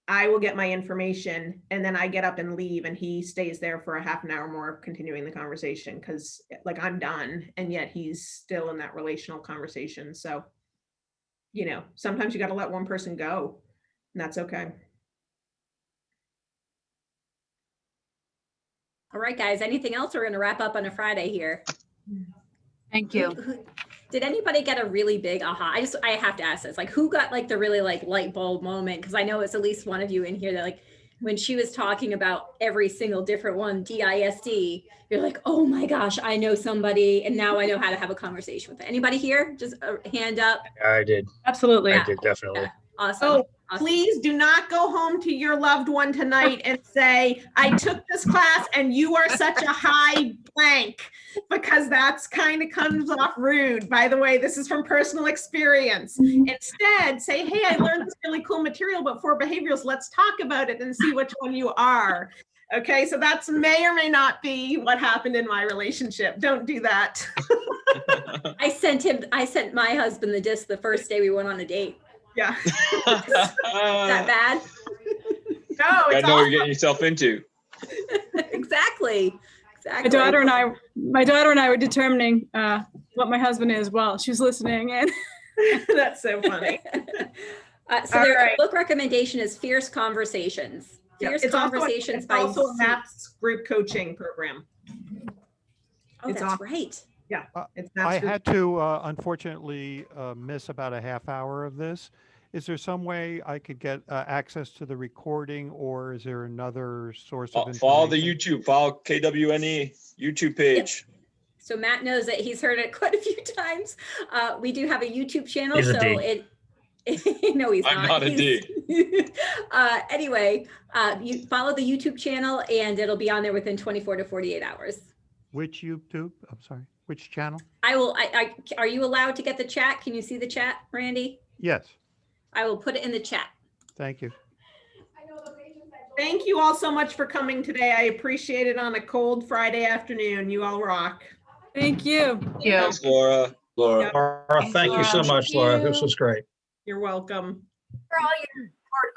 [SPEAKER 2] I will get my information and then I get up and leave, and he stays there for a half an hour more continuing the conversation, because like I'm done and yet he's still in that relational conversation. So, sometimes you got to let one person go, and that's okay.
[SPEAKER 1] All right, guys, anything else? We're going to wrap up on a Friday here.
[SPEAKER 5] Thank you.
[SPEAKER 1] Did anybody get a really big aha? I have to ask this, like, who got like the really like light bulb moment? Because I know it's at least one of you in here that like, when she was talking about every single different one, DISD, you're like, oh my gosh, I know somebody, and now I know how to have a conversation with it. Anybody here? Just a hand up.
[SPEAKER 14] I did.
[SPEAKER 5] Absolutely.
[SPEAKER 14] I did, definitely.
[SPEAKER 1] Yeah. Awesome.
[SPEAKER 2] Oh,
[SPEAKER 1] Awesome.
[SPEAKER 2] please do not go home to your loved one tonight and say, I took this class and you are such a high blank, because that's kind of comes off rude. By the way, this is from personal experience. Instead, say, hey, I learned this really cool material about 4 behaviors. Let's talk about it and see which one you are. Okay, so that's may or may not be what happened in my relationship. Don't do that.
[SPEAKER 1] I sent my husband the disc the first day we went on a date.
[SPEAKER 2] Yeah.
[SPEAKER 1] Is that bad?
[SPEAKER 2] No,
[SPEAKER 3] I
[SPEAKER 2] it's
[SPEAKER 3] know what
[SPEAKER 2] awesome.
[SPEAKER 3] you're getting yourself into.
[SPEAKER 1] Exactly.
[SPEAKER 5] My daughter and I were determining what my husband is while she was listening, and
[SPEAKER 2] that's so funny.
[SPEAKER 1] So their book recommendation is Fierce Conversations. Fierce
[SPEAKER 2] It's
[SPEAKER 1] Conversations by
[SPEAKER 2] also a MAPS group coaching program.
[SPEAKER 1] Oh,
[SPEAKER 2] It's
[SPEAKER 1] that's
[SPEAKER 2] awesome.
[SPEAKER 1] right.
[SPEAKER 2] Yeah, it's
[SPEAKER 17] I
[SPEAKER 2] MAPS group.
[SPEAKER 17] had to unfortunately miss about a half hour of this. Is there some way I could get access to the recording, or is there another source of information?
[SPEAKER 3] Follow the YouTube, follow KWNE YouTube page.
[SPEAKER 1] So Matt knows that he's heard it quite a few times. We do have a YouTube channel,
[SPEAKER 14] He's a
[SPEAKER 1] so
[SPEAKER 14] D.
[SPEAKER 1] no, he's
[SPEAKER 3] I'm not a
[SPEAKER 1] He's-
[SPEAKER 3] D.
[SPEAKER 1] Anyway, you follow the YouTube channel and it'll be on there within 24 to 48 hours.
[SPEAKER 17] Which YouTube? I'm sorry. Which channel?
[SPEAKER 1] Are you allowed to get the chat? Can you see the chat, Randy?
[SPEAKER 17] Yes.
[SPEAKER 1] I will put it in the chat.
[SPEAKER 17] Thank you.
[SPEAKER 2] Thank you all so much for coming today. I appreciate it on a cold Friday afternoon. You all rock.
[SPEAKER 5] thank you.
[SPEAKER 3] Thanks, Laura.
[SPEAKER 14] Laura, thank you so much, Laura. This was great.
[SPEAKER 2] You're welcome.
[SPEAKER 6] For all your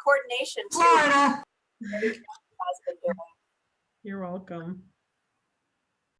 [SPEAKER 6] coordination too.
[SPEAKER 4] Florida.
[SPEAKER 6] Has been doing.
[SPEAKER 2] You're welcome.